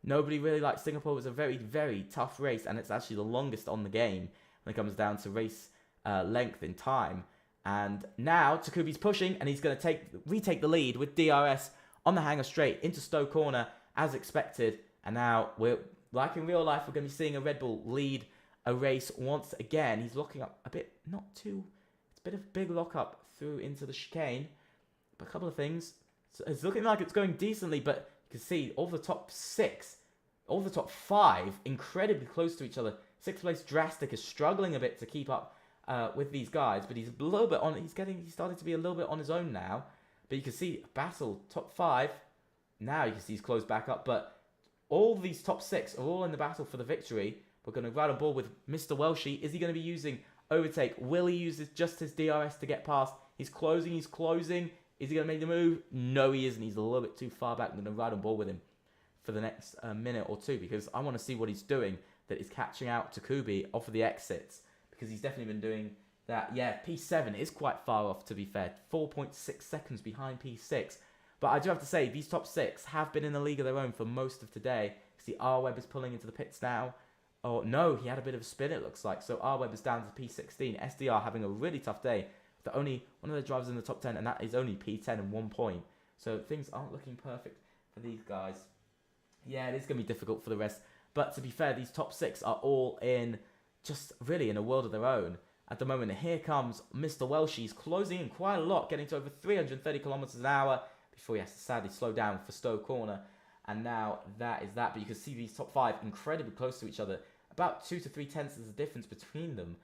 Nobody really likes Singapore. It was a very, very tough race, and it's actually the longest on the game when it comes down to race length in time. And now Takubi's pushing, and he's going to retake the lead with DRS on the hanger straight into Stowe Corner as expected. And now we're like in real life, we're going to be seeing a Red Bull lead a race once again. He's locking up a bit, it's a bit of a big lock up through into the chicane. But a couple of things. So it's looking like it's going decently, but you can see all the top 6, all the top 5 incredibly close to each other. 6th place Drastic is struggling a bit to keep up with these guys, but he's a little bit on. He's starting to be a little bit on his own now. But you can see battle top 5. Now you can see he's closed back up. But all these top 6 are all in the battle for the victory. We're going to ride on board with Mr. Welshie. Is he going to be using overtake? Will he use just his DRS to get past? He's closing. Is he going to make the move? No, he isn't. He's a little bit too far back. I'm going to ride on board with him for the next minute or 2 because I want to see what he's doing that is catching out Takubi off of the exits. Because he's definitely been doing that. Yeah, P7 is quite far off, to be fair. 4.6 seconds behind P6. But I do have to say, these top 6 have been in a league of their own for most of today. See, R-Web is pulling into the pits now. Oh, no, he had a bit of a spin, it looks like. So R-Web is down to P16. SDR having a really tough day. The only one of the drivers in the top 10, and that is only P10 and 1 point. So things aren't looking perfect for these guys. Yeah, it is going to be difficult for the rest. But to be fair, these top 6 are all in... just really in a world of their own at the moment. Here comes Mr. Welshie. He's closing in quite a lot, getting to over 330 kilometers an hour before he has to sadly slow down for Stowe Corner. And now that is that. But you can see these top 5 incredibly close to each other. About 2 to 3 tenths is the difference between them.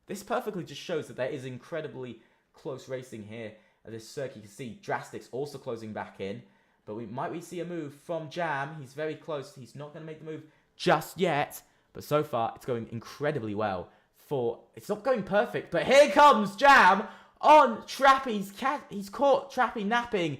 This perfectly just shows that there is incredibly close racing here of this circuit. You can see Drastic's also closing back in. But we see a move from Jam. He's very close. He's not going to make the move just yet. But so far, it's going incredibly well. It's not going perfect, but here comes Jam on Trappy's cat. He's caught Trappy napping.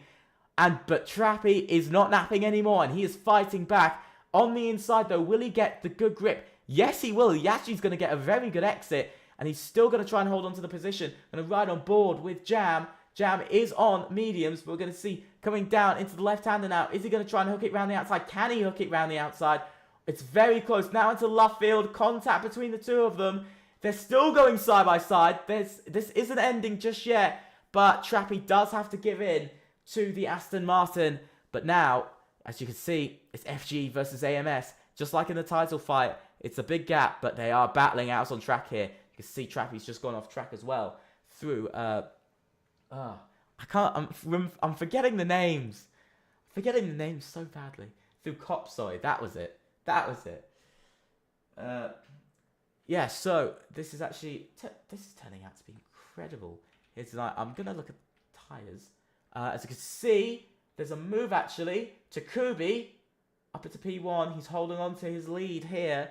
But Trappy is not napping anymore, and he is fighting back. On the inside, though, will he get the good grip? Yes, he will. He actually is going to get a very good exit, and he's still going to try and hold on to the position. Going to ride on board with Jam. Jam is on mediums, but we're going to see coming down into the left-hander now. Is he going to try and hook it round the outside? Can he hook it round the outside? It's very close. Now into left field. Contact between the two of them. They're still going side by side. This isn't ending just yet, but Trappy does have to give in to the Aston Martin. But now, as you can see, it's FG versus AMS. Just like in the title fight, it's a big gap, but they are battling out on track here. You can see Trappy's just gone off track as well through... I'm forgetting the names. I'm forgetting the names so badly. Through Copsoy. That was it. Yeah, so this is actually... this is turning out to be incredible here tonight. I'm going to look at tyres. As you can see, there's a move actually to Kubi up into P1. He's holding on to his lead here.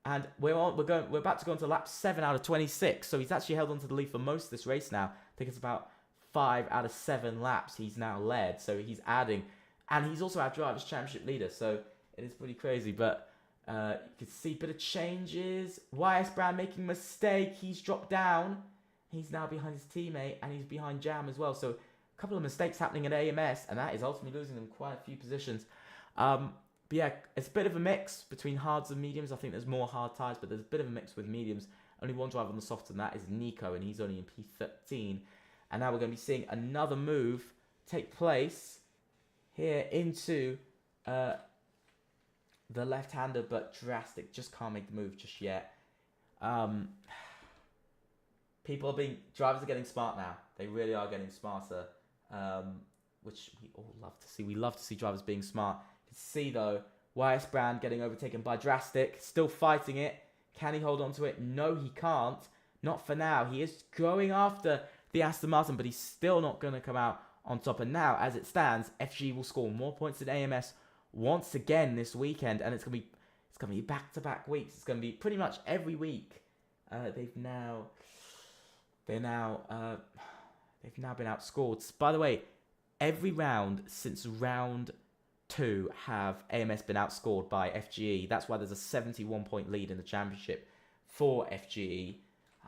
And we're about to go into lap 7 out of 26. So he's actually held on to the lead for most of this race now. I think it's about 5 out of 7 laps he's now led. So he's adding. And he's also our Drivers' Championship leader. So it is pretty crazy. But you can see a bit of changes. YS Brown making a mistake. He's dropped down. He's now behind his teammate. And he's behind Jam as well. So a couple of mistakes happening at AMS. And that is ultimately losing them quite a few positions. But yeah, it's a bit of a mix between hards and mediums. I think there's more hard tyres, but there's a bit of a mix with mediums. Only one driver on the soft, and that is Nico, and he's only in P13. And now we're going to be seeing another move take place here into the left-hander, but Drastic just can't make the move just yet. Drivers are getting smart now. They really are getting smarter, which we all love to see. We love to see drivers being smart. See though, YS Brand getting overtaken by Drastic, still fighting it. Can he hold on to it? No, he can't. Not for now. He is going after the Aston Martin, but he's still not going to come out on top. And now, as it stands, FG will score more points than AMS once again this weekend, and it's gonna be back-to-back weeks. It's gonna be pretty much every week. They've now been outscored. By the way, every round since round 2 have AMS been outscored by FGE. That's why there's a 71-point lead in the championship for FGE.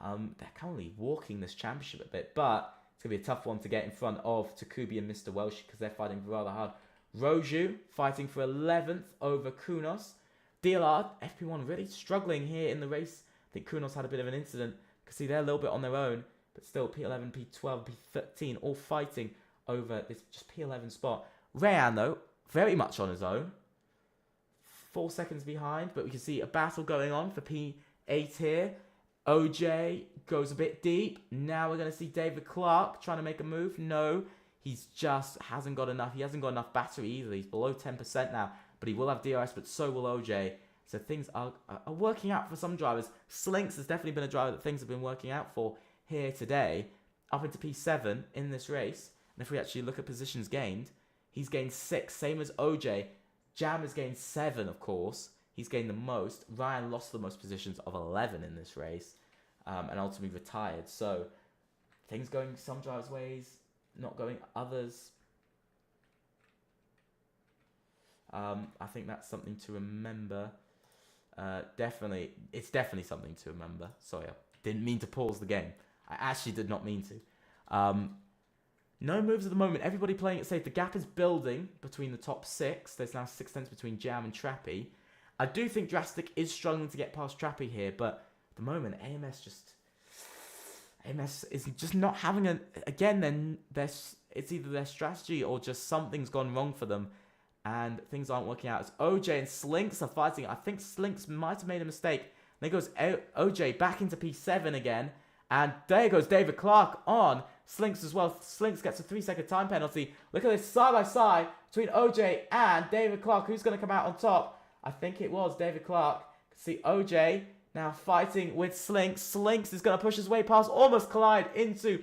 They're currently walking this championship a bit, but it's going to be a tough one to get in front of Takubi and Mr. Welsh because they're fighting rather hard. Roju fighting for 11th over Kunos. DLR, FP1 really struggling here in the race. I think Kunos had a bit of an incident. You can see they're a little bit on their own, but still P11, P12, P13 all fighting over this just P11 spot. Rayan, though, very much on his own. 4 seconds behind, but we can see a battle going on for P8 here. OJ goes a bit deep. Now we're going to see David Clark trying to make a move. No, he's just hasn't got enough. He hasn't got enough battery either. He's below 10% now, but he will have DRS, but so will OJ. So things are working out for some drivers. Slinks has definitely been a driver that things have been working out for here today. Up into P7 in this race. And if we actually look at positions gained, he's gained 6, same as OJ. Jam has gained 7, of course. He's gained the most. Ryan lost the most positions of 11 in this race. And ultimately retired. So, things going some drivers' ways, not going others. I think that's something to remember. It's definitely something to remember. Sorry, I didn't mean to pause the game. I actually did not mean to. No moves at the moment. Everybody playing it safe. The gap is building between the top 6. There's now 6 tenths between Jam and Trappy. I do think Drastic is struggling to get past Trappy here, but at the moment, AMS is just not having again, then it's either their strategy or just something's gone wrong for them, and things aren't working out. As OJ and Slinks are fighting. I think Slinks might have made a mistake. There goes OJ back into P7 again, and there goes David Clark on Slinks as well. Slinks gets a 3-second time penalty. Look at this side by side between OJ and David Clark. Who's going to come out on top? I think it was David Clark. See OJ now fighting with Slinks. Slinks is going to push his way past, almost collide into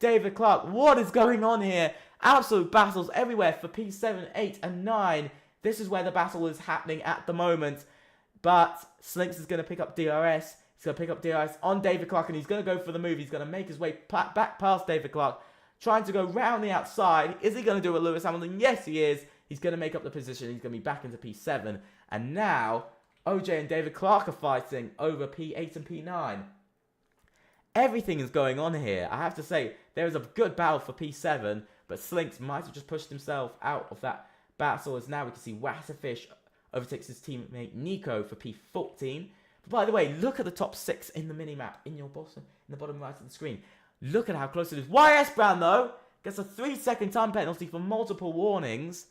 David Clark. What is going on here? Absolute battles everywhere for P7, 8, and 9. This is where the battle is happening at the moment. But Slinks is going to pick up DRS. He's going to pick up DRS on David Clark, and he's going to go for the move. He's going to make his way back past David Clark, trying to go round the outside. Is he going to do a Lewis Hamilton? Yes, he is. He's going to make up the position. He's going to be back into P7. And now, OJ and David Clark are fighting over P8 and P9. Everything is going on here. I have to say, there is a good battle for P7, but Slinks might have just pushed himself out of that battle, as now we can see Wasserfish overtakes his teammate Nico for P14. But by the way, look at the top 6 in the mini-map in the bottom right of the screen. Look at how close it is. YS Brown, though, gets a 3-second time penalty for multiple warnings.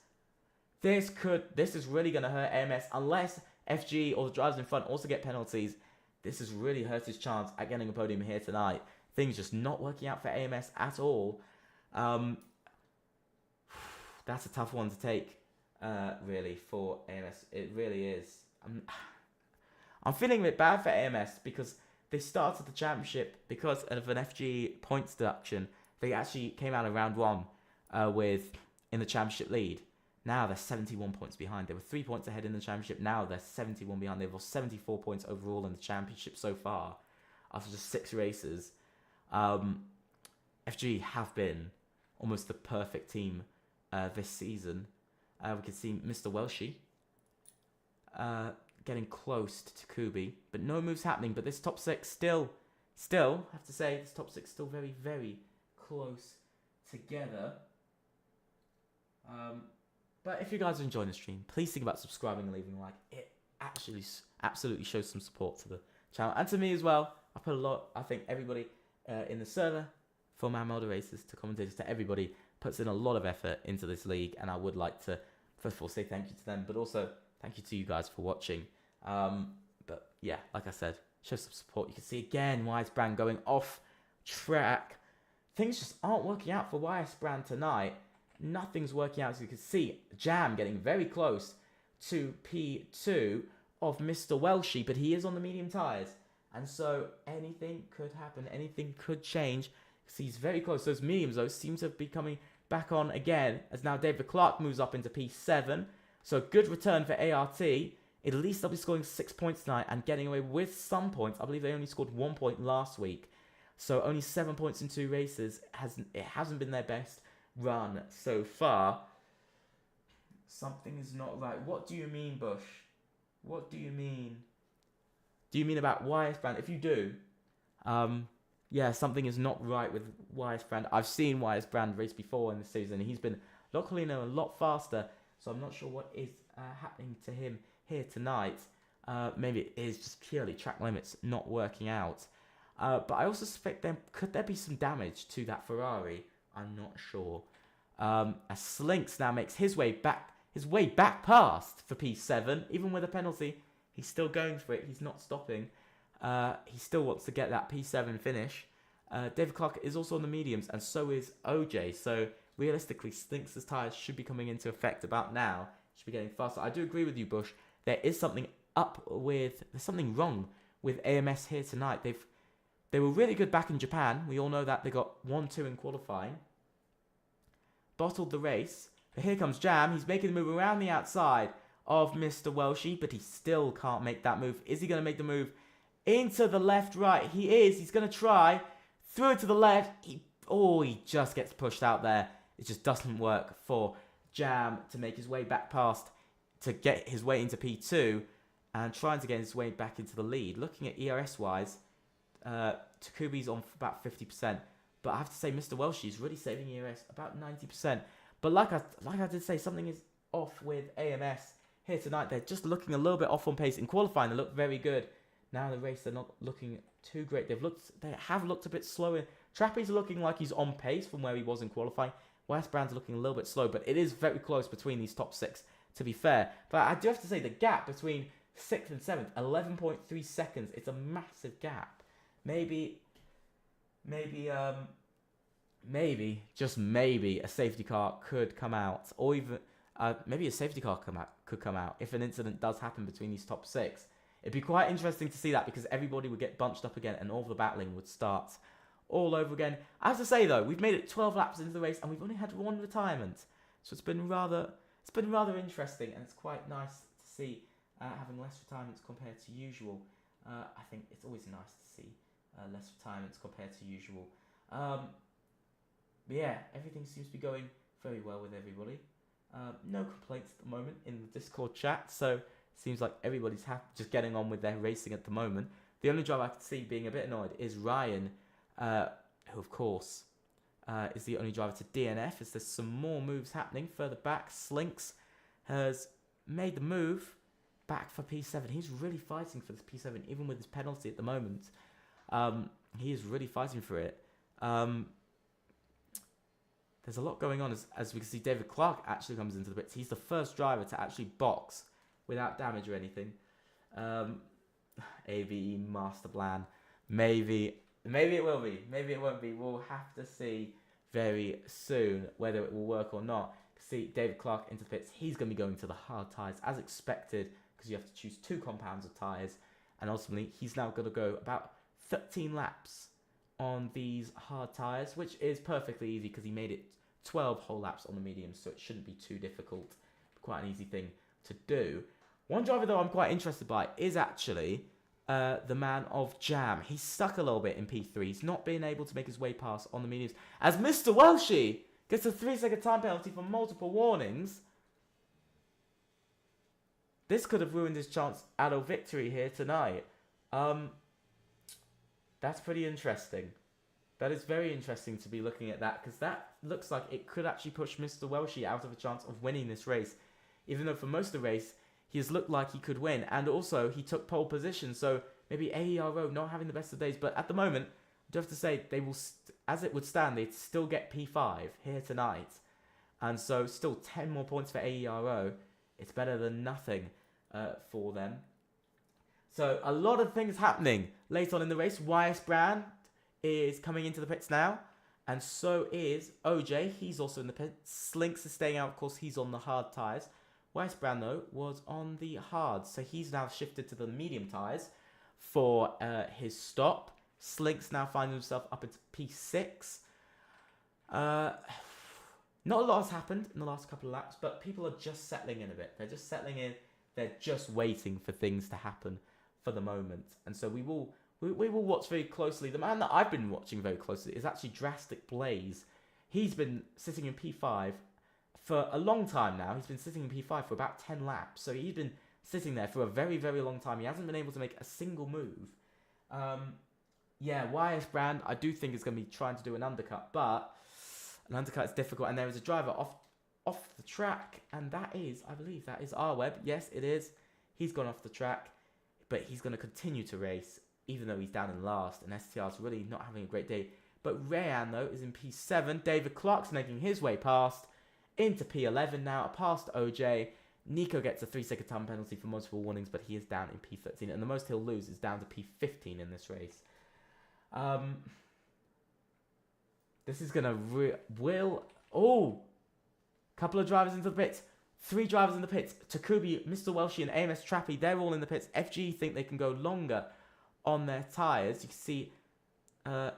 This is really going to hurt AMS unless FG or the drivers in front also get penalties. This has really hurt his chance at getting a podium here tonight. Things just not working out for AMS at all. That's a tough one to take, really, for AMS. It really is. I'm feeling a bit bad for AMS because they started the championship because of an FG points deduction. They actually came out of round 1 in the championship lead. Now they're 71 points behind. They were 3 points ahead in the championship. Now they're 71 behind. They've lost 74 points overall in the championship so far after just 6 races. FG have been almost the perfect team this season. We can see Mr. Welshie getting close to Takubi, but no moves happening. But this top 6 still have to say, this top 6 still very, very close together. But if you guys are enjoying the stream, please think about subscribing and leaving a like. It actually absolutely shows some support to the channel and to me as well. I think everybody in the server, from our moderators to commentators to everybody, puts in a lot of effort into this league, and I would like to first of all say thank you to them, but also thank you to you guys for watching. But yeah, like I said, show some support. You can see again YS Brand going off track. Things just aren't working out for YS Brand tonight. Nothing's working out, as you can see. Jam getting very close to P2 of Mr. Welshie, but he is on the medium tyres. And so anything could happen. Anything could change. See, he's very close. Those mediums, though, seem to be coming back on again, as now David Clark moves up into P7. So good return for ART. At least they'll be scoring 6 points tonight and getting away with some points. I believe they only scored 1 point last week. So only 7 points in 2 races. It hasn't been their best run so far. Something is not right. What do you mean, Bush? What do you mean? Do you mean about YS Brand? If you do, yeah, something is not right with YS Brand. I've seen YS Brand race before in the season. He's been luckily a lot faster, so I'm not sure what is happening to him here tonight. Maybe it is just purely track limits not working out. But I also suspect could there be some damage to that Ferrari? I'm not sure. As Slinks now makes his way back past for P7, even with a penalty, he's still going for it. He's not stopping. He still wants to get that P7 finish. David Clark is also on the mediums, and so is OJ. So realistically, Slinks' tyres should be coming into effect about now. Should be getting faster. I do agree with you, Bush. There's something wrong with AMS here tonight. They were really good back in Japan. We all know that. They got 1-2 in qualifying. Bottled the race. But here comes Jam. He's making the move around the outside of Mr. Welshie, but he still can't make that move. Is he going to make the move into the left-right? He is. He's going to try. Through it to the left. He just gets pushed out there. It just doesn't work for Jam to make his way back past, to get his way into P2 and trying to get his way back into the lead. Looking at ERS-wise, Takubi's on about 50%. But I have to say, Mr. Welshie is really saving ERS about 90%. But like I did say, something is off with AMS here tonight. They're just looking a little bit off on pace. In qualifying, they look very good. Now in the race, they're not looking too great. They have looked a bit slower. Trappy's looking like he's on pace from where he was in qualifying. YS Brand's looking a little bit slow, but it is very close between these top 6, to be fair. But I do have to say, the gap between 6th and 7th, 11.3 seconds. It's a massive gap. Maybe, just maybe, a safety car could come out, or even maybe a safety car could come out if an incident does happen between these top 6. It'd be quite interesting to see that, because everybody would get bunched up again and all the battling would start all over again. I have to say though, we've made it 12 laps into the race and we've only had one retirement, so it's been rather interesting, and it's quite nice to see having less retirements compared to usual. I think it's always nice to see less retirements compared to usual. But yeah, everything seems to be going very well with everybody. No complaints at the moment in the Discord chat, so it seems like everybody's just getting on with their racing at the moment. The only driver I could see being a bit annoyed is Ryan, who of course is the only driver to DNF, as there's some more moves happening further back. Slinks has made the move back for P7. He's really fighting for this P7, even with his penalty at the moment. He is really fighting for it. There's a lot going on as we can see. David Clark actually comes into the pits. He's the first driver to actually box without damage or anything. AVE master plan. Maybe it will be. Maybe it won't be. We'll have to see very soon whether it will work or not. See, David Clark into the pits. He's going to be going to the hard tyres as expected, because you have to choose 2 compounds of tyres. And ultimately, he's now going to go about 13 laps on these hard tyres, which is perfectly easy because he made it 12 whole laps on the mediums, so it shouldn't be too difficult. Quite an easy thing to do. One driver, though, I'm quite interested by is actually the man of Jam. He's stuck a little bit in P3. He's not been able to make his way past on the mediums, as Mr. Welshie gets a 3-second time penalty for multiple warnings. This could have ruined his chance at a victory here tonight. That's pretty interesting. That is very interesting to be looking at that, because that looks like it could actually push Mr. Welshie out of a chance of winning this race. Even though for most of the race, he has looked like he could win. And also, he took pole position, so maybe AERO not having the best of days. But at the moment, I do have to say, they will, as it would stand, they'd still get P5 here tonight. And so, still 10 more points for AERO. It's better than nothing for them. So, a lot of things happening late on in the race. YS Brand is coming into the pits now. And so is OJ. He's also in the pits. Slinks is staying out. Of course, he's on the hard tyres. YS Brand, though, was on the hard. So, he's now shifted to the medium tyres for his stop. Slinks now finds himself up at P6. Not a lot has happened in the last couple of laps, but people are just settling in a bit. They're just settling in. They're just waiting for things to happen for the moment. And so we will watch very closely. The man that I've been watching very closely is actually Drastic Blaze. He's been sitting in P5 for a long time now. He's been sitting in P5 for about 10 laps. So he's been sitting there for a very, very long time. He hasn't been able to make a single move. Yeah, YS Brand, I do think is going to be trying to do an undercut, but an undercut is difficult, and there is a driver off the track, and that is, I believe, that is R-Web. Yes, it is. He's gone off the track, but he's going to continue to race, even though he's down in last, and STR's really not having a great day. But Rayan, though, is in P7. David Clark's making his way past, into P11 now, past OJ. Nico gets a 3-second time penalty for multiple warnings, but he is down in P13, and the most he'll lose is down to P15 in this race. This is gonna couple of drivers into the pits. 3 drivers in the pits. Takubi, Mr. Welshie, and AMS Trappy, they're all in the pits. FG think they can go longer on their tyres. You can see Mr.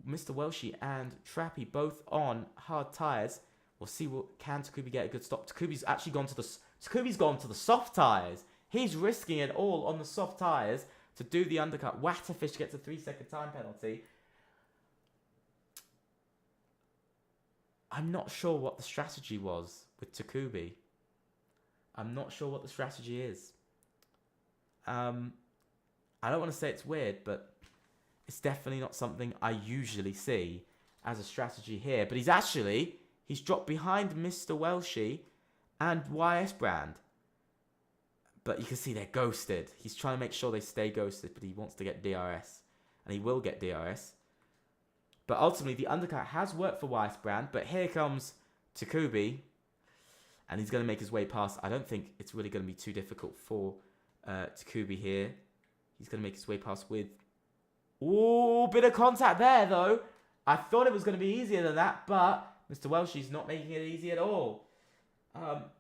Welshie and Trappy both on hard tyres. We'll see can Takubi get a good stop. Takubi's actually gone to the soft tyres. He's risking it all on the soft tyres to do the undercut. Watterfish gets a 3-second time penalty. I'm not sure what the strategy was with Takubi. I'm not sure what the strategy is. I don't want to say it's weird, but it's definitely not something I usually see as a strategy here. But he's dropped behind Mr. Welshie and YS Brand. But you can see they're ghosted. He's trying to make sure they stay ghosted, but he wants to get DRS. And he will get DRS. But ultimately, the undercut has worked for YS Brand. But here comes Takubi. And he's going to make his way past. I don't think it's really going to be too difficult for Takubi here. He's going to make his way past with... Ooh, bit of contact there, though. I thought it was going to be easier than that. But Mr. Welshie's not making it easy at all.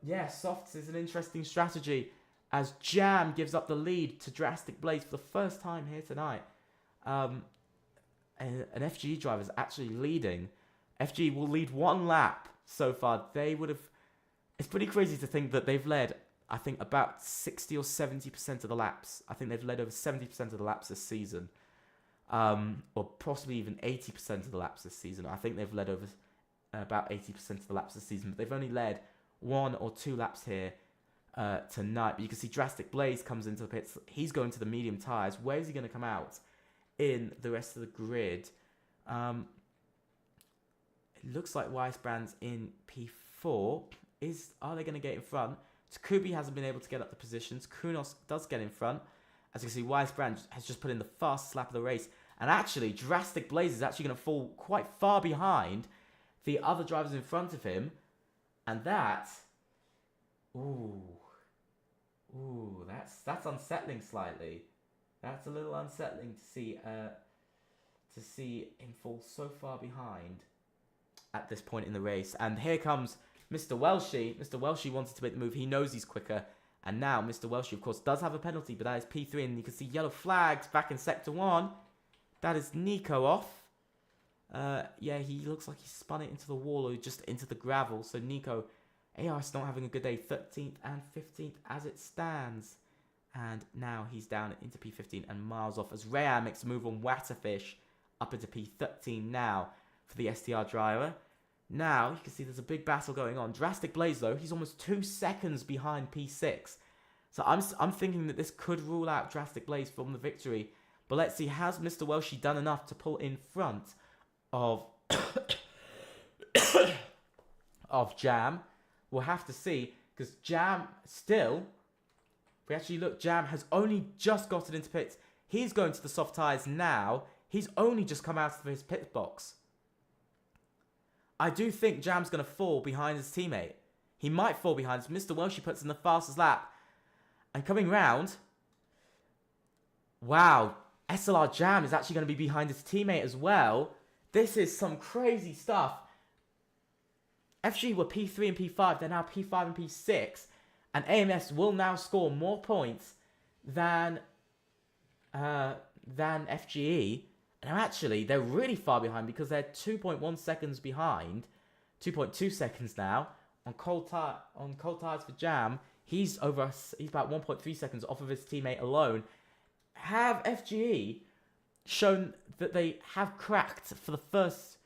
Yeah, softs is an interesting strategy, as Jam gives up the lead to Drastic Blaze for the first time here tonight. an FGE driver is actually leading. FGE will lead 1 lap so far. They would have... It's pretty crazy to think that they've led, I think, about 60 or 70% of the laps. I think they've led over 70% of the laps this season. Or possibly even 80% of the laps this season. I think they've led over about 80% of the laps this season. But they've only led 1 or 2 laps here tonight. But you can see Drastic Blaze comes into the pits. He's going to the medium tyres. Where is he going to come out in the rest of the grid? It looks like Weissbrand's in P4. Are they going to get in front? Takubi hasn't been able to get up the positions. Kunos does get in front. As you can see, Weissbrand has just put in the fastest lap of the race. And actually, Drastic Blaze is actually going to fall quite far behind the other drivers in front of him. And that... Ooh, that's unsettling slightly. That's a little unsettling to see him fall so far behind at this point in the race. And here comes Mr. Welshie. Mr. Welshie wanted to make the move. He knows he's quicker. And now Mr. Welshie, of course, does have a penalty, but that is P3. And you can see yellow flags back in Sector 1. That is Nico off. Yeah, he looks like he spun it into the wall or just into the gravel. So Nico, ARS not having a good day. 13th and 15th as it stands. And now he's down into P15 and miles off as Rayan makes a move on Watterfish up into P13 now for the STR driver. Now, you can see there's a big battle going on. Drastic Blaze, though, he's almost 2 seconds behind P6. So I'm thinking that this could rule out Drastic Blaze from the victory. But let's see, has Mr. Welshie done enough to pull in front of, of Jam? We'll have to see, because Jam still, if we actually look, Jam has only just gotten into pits. He's going to the soft tyres now. He's only just come out of his pit box. I do think Jam's going to fall behind his teammate. He might fall behind. Mr. Welshie puts in the fastest lap. And coming round... Wow. SLR Jam is actually going to be behind his teammate as well. This is some crazy stuff. FG were P3 and P5. They're now P5 and P6. And AMS will now score more points than FGE. And actually, they're really far behind because they're 2.1 seconds behind. 2.2 seconds now on cold tires for Jam. He's about 1.3 seconds off of his teammate alone. Have FGE shown that they have cracked for the first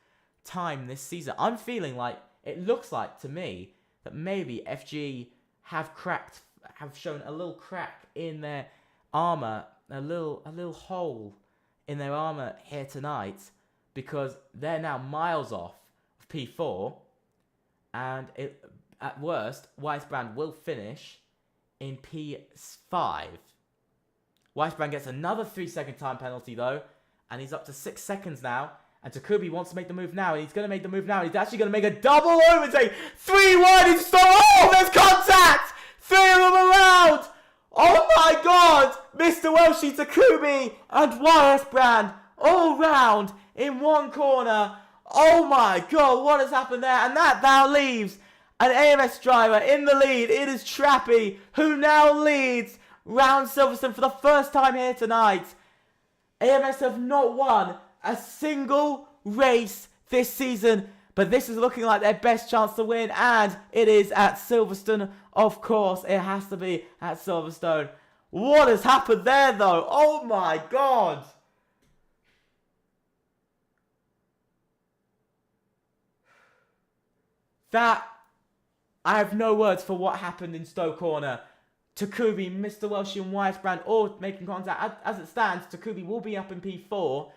time this season? I'm feeling like, it looks like to me, that maybe FGE have shown a little crack in their armour, a little hole in their armour here tonight, because they're now miles off of P4, and at worst, Weissbrand will finish in P5. Weissbrand gets another 3-second time penalty though, and he's up to 6 seconds now, and Takubi wants to make the move now, and he's going to make the move now, and he's actually going to make a double overtake. 3-1, he's so, oh, there's contact! 3 of them around! Oh my god! Mr. Welshie, Takubi, and Weissbrand all round in one corner. Oh my god, what has happened there? And that now leaves an AMS driver in the lead. It is Trappy, who now leads round Silverstone for the first time here tonight. AMS have not won a single race this season, but this is looking like their best chance to win, and it is at Silverstone. Of course, it has to be at Silverstone. What has happened there, though? Oh my god! That... I have no words for what happened in Stowe Corner. Takubi, Mr. Welshie and Weissbrand all making contact. As it stands, Takubi will be up in P4,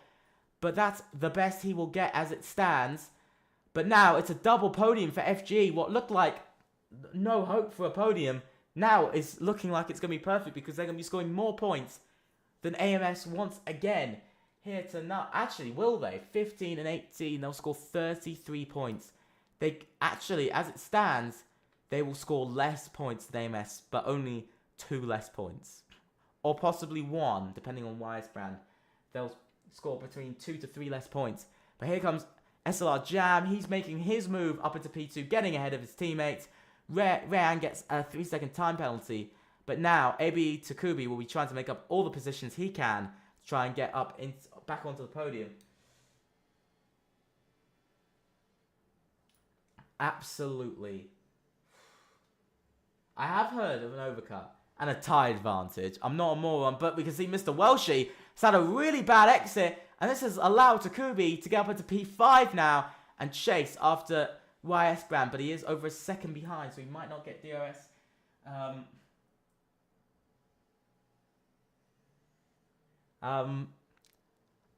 but that's the best he will get as it stands. But now it's a double podium for FG. What looked like no hope for a podium now is looking like it's going to be perfect, because they're going to be scoring more points than AMS once again here tonight. Actually, will they? 15 and 18. They'll score 33 points. They actually, as it stands, they will score less points than AMS, but only 2 less points. Or possibly 1, depending on Weissbrand. They'll score between 2 to 3 less points. But here comes SLR Jam. He's making his move up into P2, getting ahead of his teammates. Rayan gets a 3-second time penalty. But now, AB Takubi will be trying to make up all the positions he can to try and get up back onto the podium. Absolutely. I have heard of an overcut and a tie advantage. I'm not a moron, but we can see Mr. Welshie has had a really bad exit, and this has allowed Takubi to get up into P5 now and chase after YS Brand, but he is over a second behind, so he might not get DRS.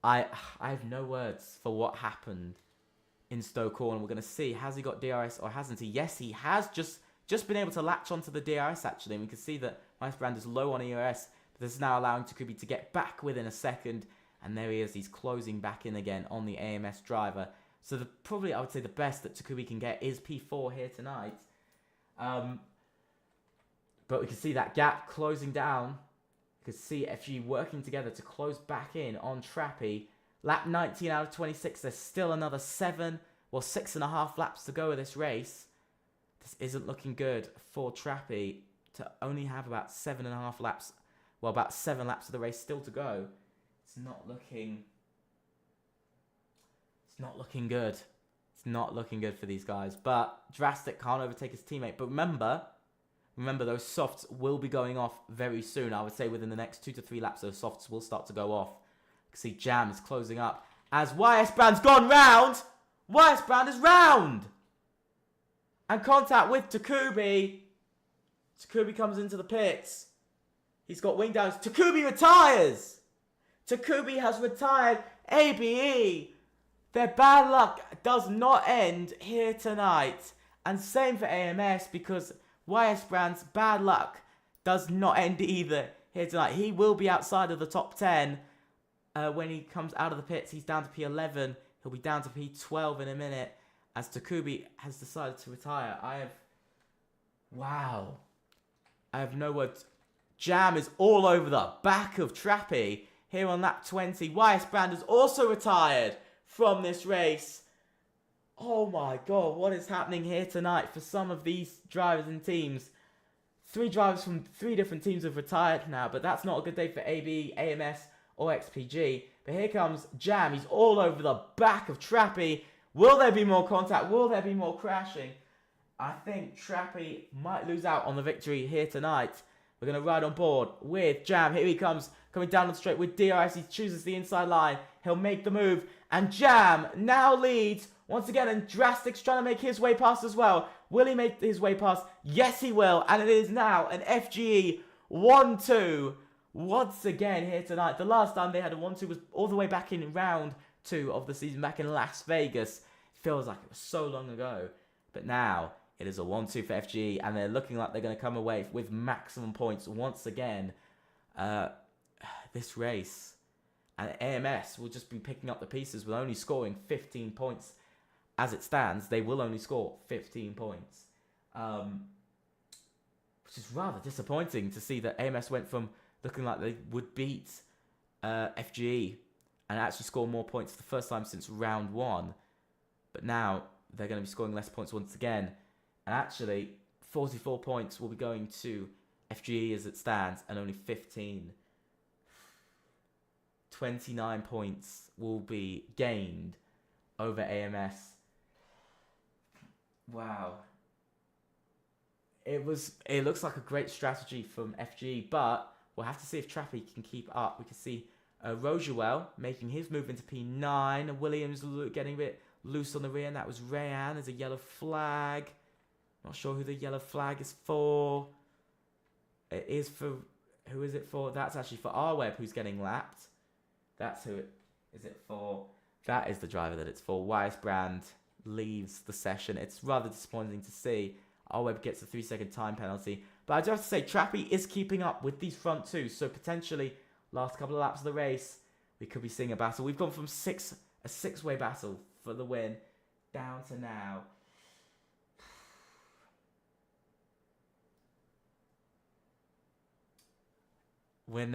I have no words for what happened in Stoke Hall. We're going to see, has he got DRS or hasn't he? Yes, he has just been able to latch onto the DRS, actually. And we can see that YS Brand is low on ERS, but this is now allowing Takubi to get back within a second. And there he is. He's closing back in again on the AMS driver. So probably, I would say, the best that Takubi can get is P4 here tonight. But we can see that gap closing down. You can see FG working together to close back in on Trappy. Lap 19 out of 26. There's still another 6.5 laps to go of this race. This isn't looking good for Trappy to only have about 7.5 laps. Well, about 7 laps of the race still to go. It's not looking good. It's not looking good for these guys. But Drastic can't overtake his teammate. But remember, those softs will be going off very soon. I would say within the next 2 to 3 laps, those softs will start to go off. You can see Jam is closing up. As YS Brand's gone round! YS Brand is round! And contact with Takubi. Takubi comes into the pits. He's got wing downs. Takubi retires! Takubi has retired. ABE! Their bad luck does not end here tonight. And same for AMS, because YS Brand's bad luck does not end either here tonight. He will be outside of the top 10 when he comes out of the pits. He's down to P11. He'll be down to P12 in a minute as Takubi has decided to retire. Wow. I have no words. Jam is all over the back of Trappy here on lap 20. YS Brand has also retired from this race. Oh my god, what is happening here tonight for some of these drivers and teams? 3 drivers from 3 different teams have retired now, but that's not a good day for AB, AMS, or XPG. But here comes Jam. He's all over the back of Trappy. Will there be more contact? Will there be more crashing? I think Trappy might lose out on the victory here tonight. We're going to ride on board with Jam. Here he comes, coming down the straight with DRS. He chooses the inside line. He'll make the move. And Jam now leads once again. And Drastic's trying to make his way past as well. Will he make his way past? Yes, he will. And it is now an FGE 1-2 once again here tonight. The last time they had a 1-2 was all the way back in round 2 of the season, back in Las Vegas. Feels like it was so long ago. But now it is a 1-2 for FGE, and they're looking like they're going to come away with maximum points once again this race. And AMS will just be picking up the pieces with only scoring 15 points. As it stands, they will only score 15 points. Which is rather disappointing to see that AMS went from looking like they would beat FGE and actually score more points for the first time since round 1. But now they're going to be scoring less points once again. And actually, 44 points will be going to FGE as it stands, and only 15. 29 points will be gained over AMS. Wow. It looks like a great strategy from FGE, but we'll have to see if Trappy can keep up. We can see Rojuel making his move into P9. Williams getting a bit loose on the rear, and that was Rayan. There's a yellow flag. Not sure who the yellow flag is for. It is for... Who is it for? That's actually for Arweb, who's getting lapped. That's who it is it for. That is the driver that it's for. YS Brand leaves the session. It's rather disappointing to see. Arweb gets a 3-second time penalty. But I do have to say, Trappy is keeping up with these front 2. So potentially, last couple of laps of the race, we could be seeing a battle. We've gone from a 6-way battle for the win down to now. We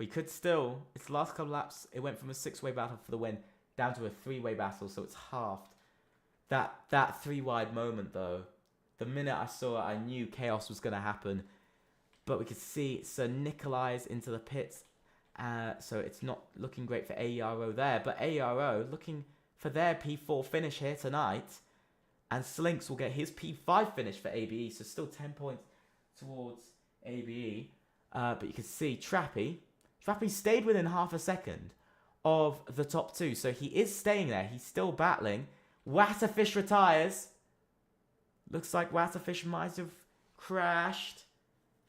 could still, it's the last couple of laps, it went from a 6-way battle for the win down to a 3-way battle, so it's halved. That 3-wide moment, though, the minute I saw it, I knew chaos was going to happen. But we could see Sir Nikolai's into the pits, so it's not looking great for AERO there. But AERO looking for their P4 finish here tonight. And Slinks will get his P5 finish for ABE, so still 10 points towards ABE. But you can see Trappy stayed within half a second of the top two, so he is staying there. He's still battling. Watterfish retires. Looks like Watterfish might have crashed.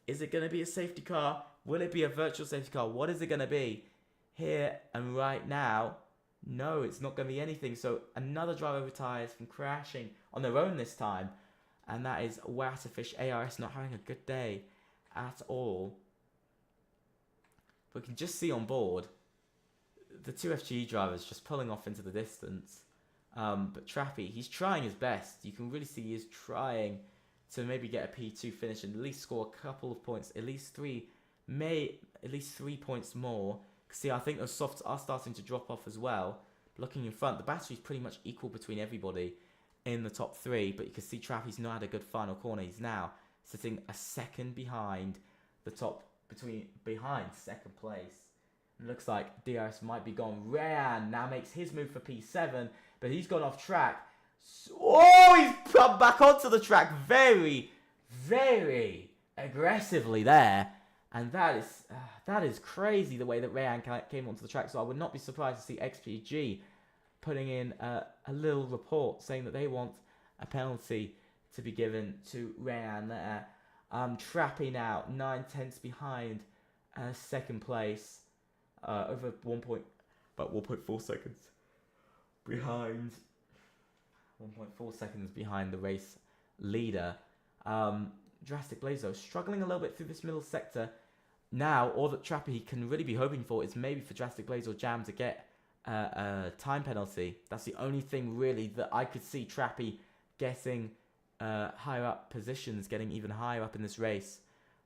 Is it going to be a safety car? Will it be a virtual safety car? What is it going to be? Here and right now, no, it's not going to be anything. So another driver retires from crashing on their own this time. And that is Watterfish ARS not having a good day at all. But we can just see on board the two FGE drivers just pulling off into the distance. But Trappy, he's trying his best. You can really see he is trying to maybe get a P2 finish and at least score a couple of points, at least three points more. See, I think those softs are starting to drop off as well. Looking in front, the battery's pretty much equal between everybody in the top three, but you can see Trappy's not had a good final corner. He's now sitting a second behind the top, behind second place. It looks like DRS might be gone. Rayan now makes his move for P7, but he's gone off track. Oh, he's come back onto the track very, very aggressively there. And that is crazy the way that Rayan came onto the track. So I would not be surprised to see XPG putting in a little report saying that they want a penalty to be given to Rayan there. Trappy now 9/10 behind second place, over 1.4 seconds behind. 1.4 seconds behind the race leader. Drastic Blaze though struggling a little bit through this middle sector. Now, all that Trappy can really be hoping for is maybe for Drastic Blaze or Jam to get a time penalty. That's the only thing really that I could see Trappy getting higher up positions, getting even higher up in this race.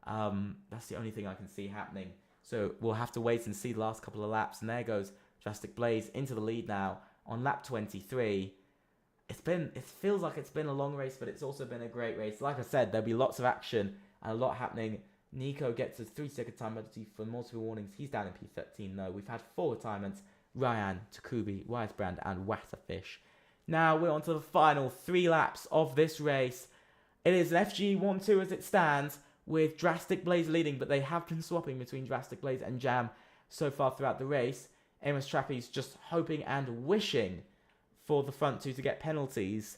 That's the only thing I can see happening. So we'll have to wait and see the last couple of laps. And there goes Drastic Blaze into the lead now on lap 23. It feels like it's been a long race, but it's also been a great race. Like I said, there'll be lots of action and a lot happening. Nico gets a 3-second time penalty for multiple warnings. He's down in P13 though. We've had 4 retirements. Ryan, Takubi, Weisbrand and Watterfish. Now we're on to the final 3 laps of this race. It is an FG 1-2 as it stands, with Drastic Blaze leading, but they have been swapping between Drastic Blaze and Jam so far throughout the race. Amos Trappy's just hoping and wishing for the front two to get penalties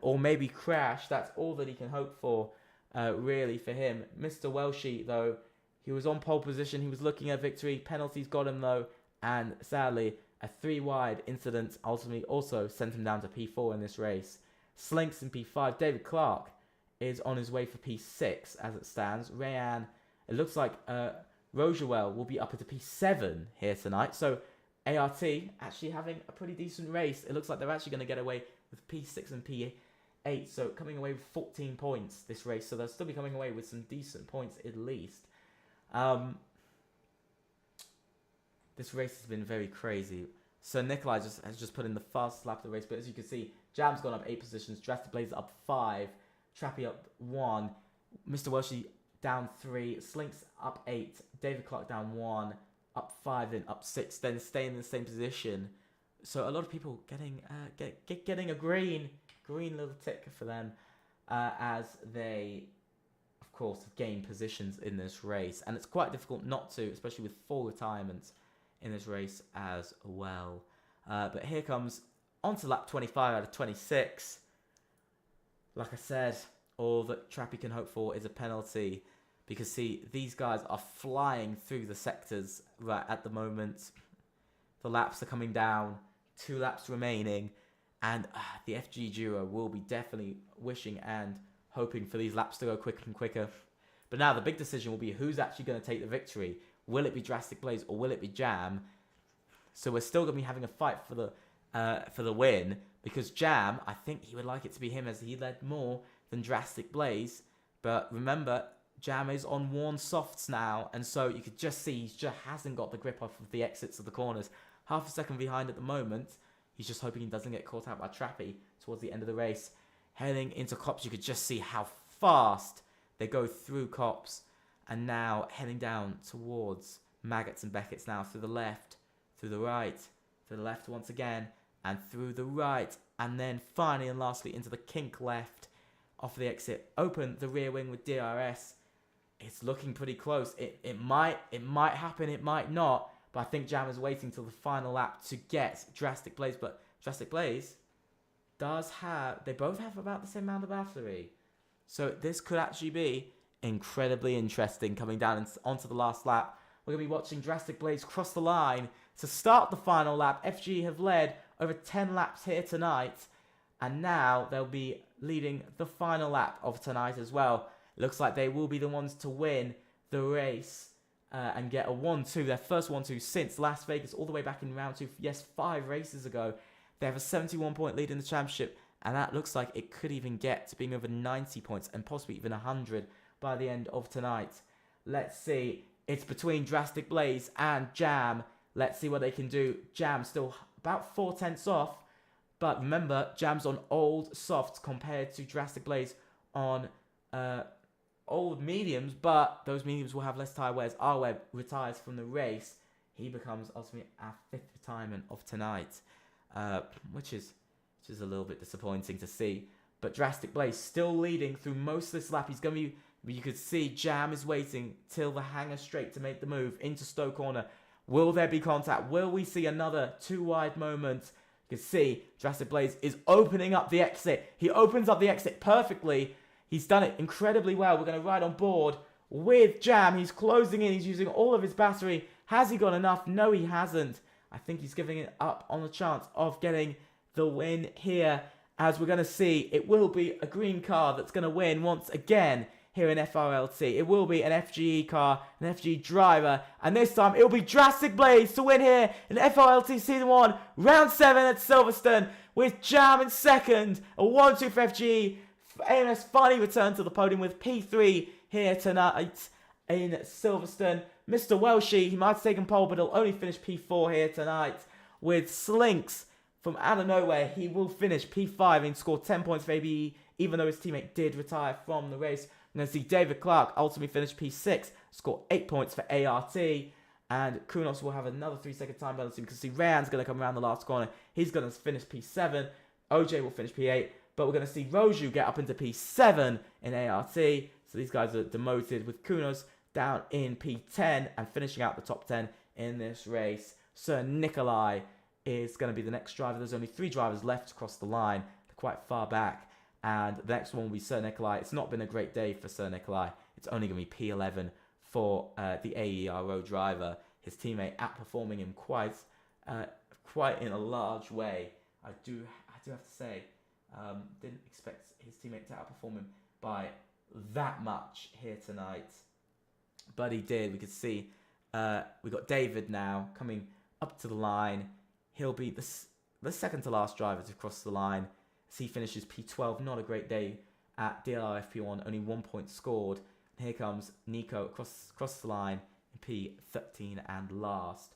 or maybe crash. That's all that he can hope for, really, for him. Mr. Welshie, though, he was on pole position. He was looking at victory. Penalties got him, though. And sadly, a 3-wide incident ultimately also sent him down to P4 in this race. Slinks in P5. David Clark is on his way for P6 as it stands. Rayan, it looks like Rogerwell will be up into P7 here tonight. So ART actually having a pretty decent race. It looks like they're actually going to get away with P6 and P8. So coming away with 14 points this race. So they'll still be coming away with some decent points at least. This race has been very crazy. So Nikolai has just put in the fastest lap of the race. But as you can see, Jam's gone up 8 positions. Drastic Blaze up 5. Trappy up 1. Mr. Welshie down 3. Slinks up 8. David Clark down 1. Up 5, then up 6, then staying in the same position. So a lot of people getting a green little tick for them as they, of course, gain positions in this race. And it's quite difficult not to, especially with 4 retirements in this race as well. But here comes onto lap 25 out of 26. Like I said, all that Trappy can hope for is a penalty. Because, see, these guys are flying through the sectors right at the moment. The laps are coming down. 2 laps remaining. And the FG duo will be definitely wishing and hoping for these laps to go quicker and quicker. But now the big decision will be who's actually going to take the victory. Will it be Drastic Blaze or will it be Jam? So we're still going to be having a fight for the win. Because Jam, I think he would like it to be him as he led more than Drastic Blaze. But remember, Jam is on worn softs now, and so you could just see he just hasn't got the grip off of the exits of the corners. Half a second behind at the moment. He's just hoping he doesn't get caught out by Trappy towards the end of the race. Heading into Cops, you could just see how fast they go through Cops, and now heading down towards Maggots and Beckett's now through the left, through the right, to the left once again, and through the right, And then finally and lastly into the kink left off the exit. Open the rear wing with DRS. It's looking pretty close. It might happen, it might not. But I think Jam is waiting till the final lap to get Drastic Blaze. But Drastic Blaze does have... They both have about the same amount of battery. So this could actually be incredibly interesting coming down onto the last lap. We're going to be watching Drastic Blaze cross the line to start the final lap. FG have led over 10 laps here tonight. And now they'll be leading the final lap of tonight as well. Looks like they will be the ones to win the race and get a 1-2. Their first 1-2 since Las Vegas, all the way back in round 2. Yes, 5 races ago. They have a 71-point lead in the championship. And that looks like it could even get to being over 90 points and possibly even 100 by the end of tonight. Let's see. It's between Drastic Blaze and Jam. Let's see what they can do. Jam still about 4/10 off. But remember, Jam's on old softs compared to Drastic Blaze on old mediums. But those mediums will have less tyre wear as Arweb retires from the race. He becomes ultimately our 5th retirement of tonight. Which is a little bit disappointing to see. But Drastic Blaze still leading through most of this lap. He's going to be... You could see Jam is waiting till the hanger straight to make the move into Stowe Corner. Will there be contact? Will we see another 2 wide moment? You can see Drastic Blaze is opening up the exit. He opens up the exit perfectly. He's done it incredibly well. We're going to ride on board with Jam. He's closing in. He's using all of his battery. Has he got enough? No, he hasn't. I think he's giving it up on the chance of getting the win here. As we're going to see, it will be a green car that's going to win once again here in FRLT. It will be an FGE car, an FGE driver, and this time it will be Drastic Blaze to win here in FRLT Season 1, Round 7 at Silverstone, with Jam in second, a 1-2 for FGE. AMS finally returned to the podium with P3 here tonight in Silverstone. Mr. Welshie, he might have taken pole, but he'll only finish P4 here tonight. With Slinks from out of nowhere, he will finish P5 and score 10 points for ABE, even though his teammate did retire from the race. We're going to see David Clark ultimately finish P6, score 8 points for ART. And Kunos will have another 3-second time penalty because see Rayan's going to come around the last corner. He's going to finish P7. OJ will finish P8. But we're going to see Roju get up into P7 in ART. So these guys are demoted with Kunos down in P10 and finishing out the top 10 in this race. Sir Nikolai is going to be the next driver. There's only 3 drivers left across the line. They're quite far back. And the next one will be Sir Nikolai. It's not been a great day for Sir Nikolai. It's only going to be P11 for the AERO driver. His teammate outperforming him quite in a large way. I do have to say, didn't expect his teammate to outperform him by that much here tonight. But he did. We could see we got David now coming up to the line. He'll be the second to last driver to cross the line. As he finishes P12, not a great day at DLR FP1, only 1 point scored. And here comes Nico across the line in P13 and last.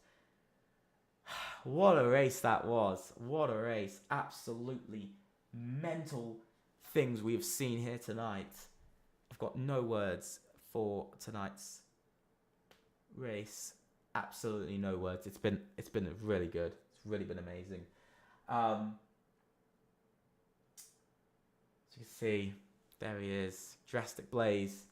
What a race that was. What a race. Absolutely mental things we have seen here tonight. I've got no words for tonight's race. Absolutely no words. It's been really good. It's really been amazing. So you can see, there he is, Drastic Blaze,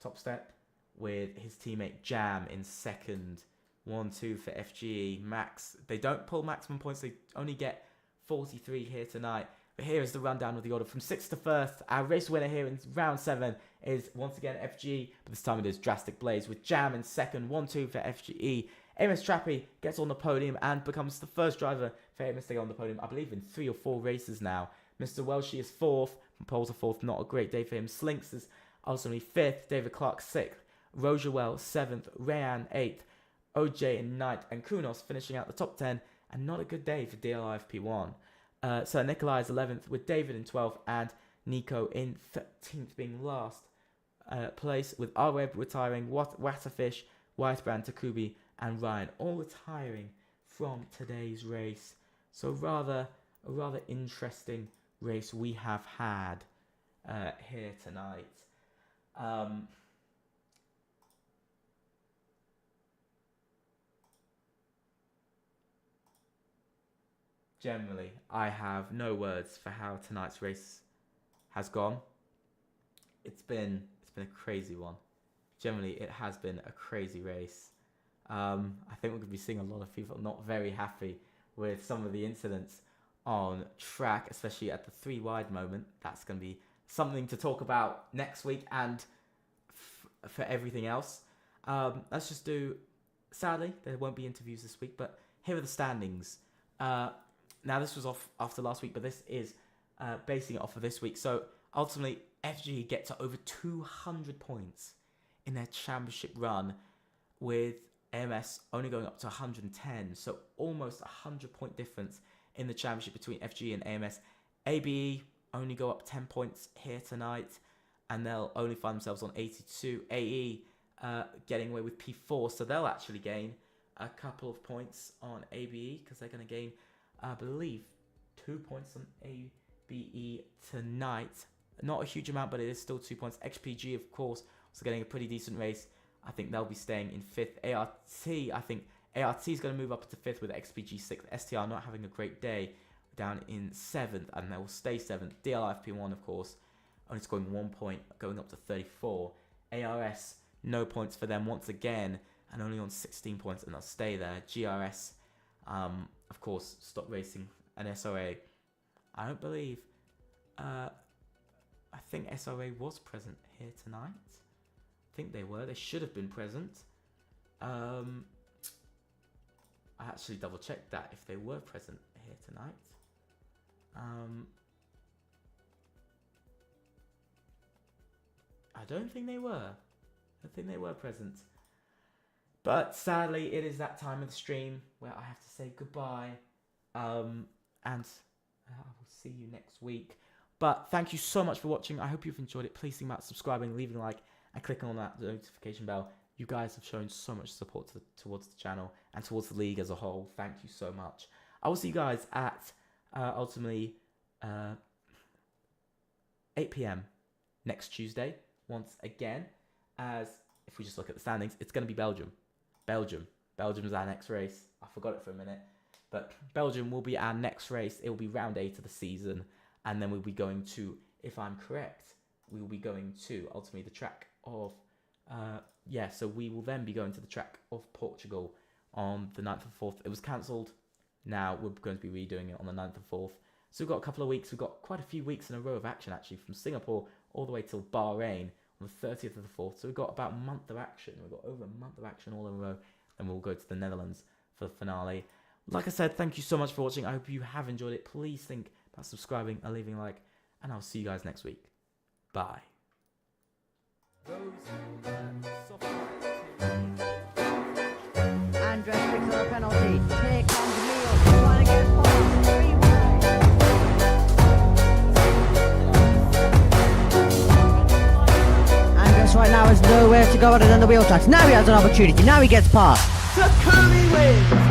top step, with his teammate Jam in second. 1-2 for FGE. Max, they don't pull maximum points, they only get 43 here tonight. But here is the rundown of the order from 6th to 1st. Our race winner here in round 7 is once again FGE, but this time it is Drastic Blaze with Jam in second. 1-2 for FGE. Amos Trappy gets on the podium and becomes the first driver for Amos to get on the podium, I believe in 3 or 4 races now. Mr. Welshie is 4th, from pole to 4th, not a great day for him. Slinks is ultimately 5th, David Clark 6th, Rogerwell 7th, Rayan 8th, OJ in 9th, and Kunos finishing out the top 10, and not a good day for DLIFP1. So Nikolai is 11th, with David in 12th, and Nico in 13th, being last place, with Arweb retiring, Watterfish, Whitebrand, Takubi, and Ryan all retiring from today's race. So a rather interesting race we have had here tonight. generally, I have no words for how tonight's race has gone. It's been a crazy one. Generally, it has been a crazy race. I think we're going to be seeing a lot of people not very happy with some of the incidents on track, especially at the 3 wide moment. That's going to be something to talk about next week, and for everything else. Let's just do... Sadly, there won't be interviews this week, but here are the standings. Now, this was off after last week, but this is basing it off of this week. So, ultimately, FG get to over 200 points in their championship run, with AMS only going up to 110. So, almost 100-point difference in the championship between FG and AMS. ABE only go up 10 points here tonight, and they'll only find themselves on 82. AE getting away with P4, so they'll actually gain a couple of points on ABE, because they're going to gain, I believe, 2 points on ABE tonight. Not a huge amount, but it is still 2 points. XPG, of course, also getting a pretty decent race. I think they'll be staying in 5th. ART, I think ART is going to move up to 5th with XPG 6th. STR not having a great day, down in 7th, and they will stay 7th. DLFP1, of course, only scoring 1 point, going up to 34. ARS, no points for them once again, and only on 16 points, and they'll stay there. GRS, of course, Stop Racing, and SRA. I don't believe... I think SRA was present here tonight. I think they were. They should have been present. I actually double-checked that if they were present here tonight. I don't think they were. I think they were present. But sadly, it is that time of the stream where I have to say goodbye. And I will see you next week. But thank you so much for watching. I hope you've enjoyed it. Please think about subscribing, leaving a like, and clicking on that notification bell. You guys have shown so much support towards the channel and towards the league as a whole. Thank you so much. I will see you guys at ultimately 8 PM next Tuesday. Once again, as if we just look at the standings, it's going to be Belgium. Belgium is our next race. I forgot it for a minute. But Belgium will be our next race. It will be round 8 of the season. And then we'll be going to, if I'm correct, we will be going to ultimately the track of, so we will then be going to the track of Portugal on the 9th and 4th. It was cancelled. Now we're going to be redoing it on the 9th and 4th. So we've got a couple of weeks. We've got quite a few weeks in a row of action, actually, from Singapore all the way till Bahrain on the 30th of the 4th. So we've got about a month of action. We've got over a month of action all in a row. And we'll go to the Netherlands for the finale. Like I said, thank you so much for watching. I hope you have enjoyed it. Please think about subscribing and leaving a like. And I'll see you guys next week. Bye. Andres picks up a penalty. Here comes Leo. Trying to get past 3 wide. Andres right now has nowhere to go other than the wheel tracks. Now he has an opportunity. Now he gets past. Takumi wins!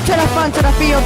To the front of the field.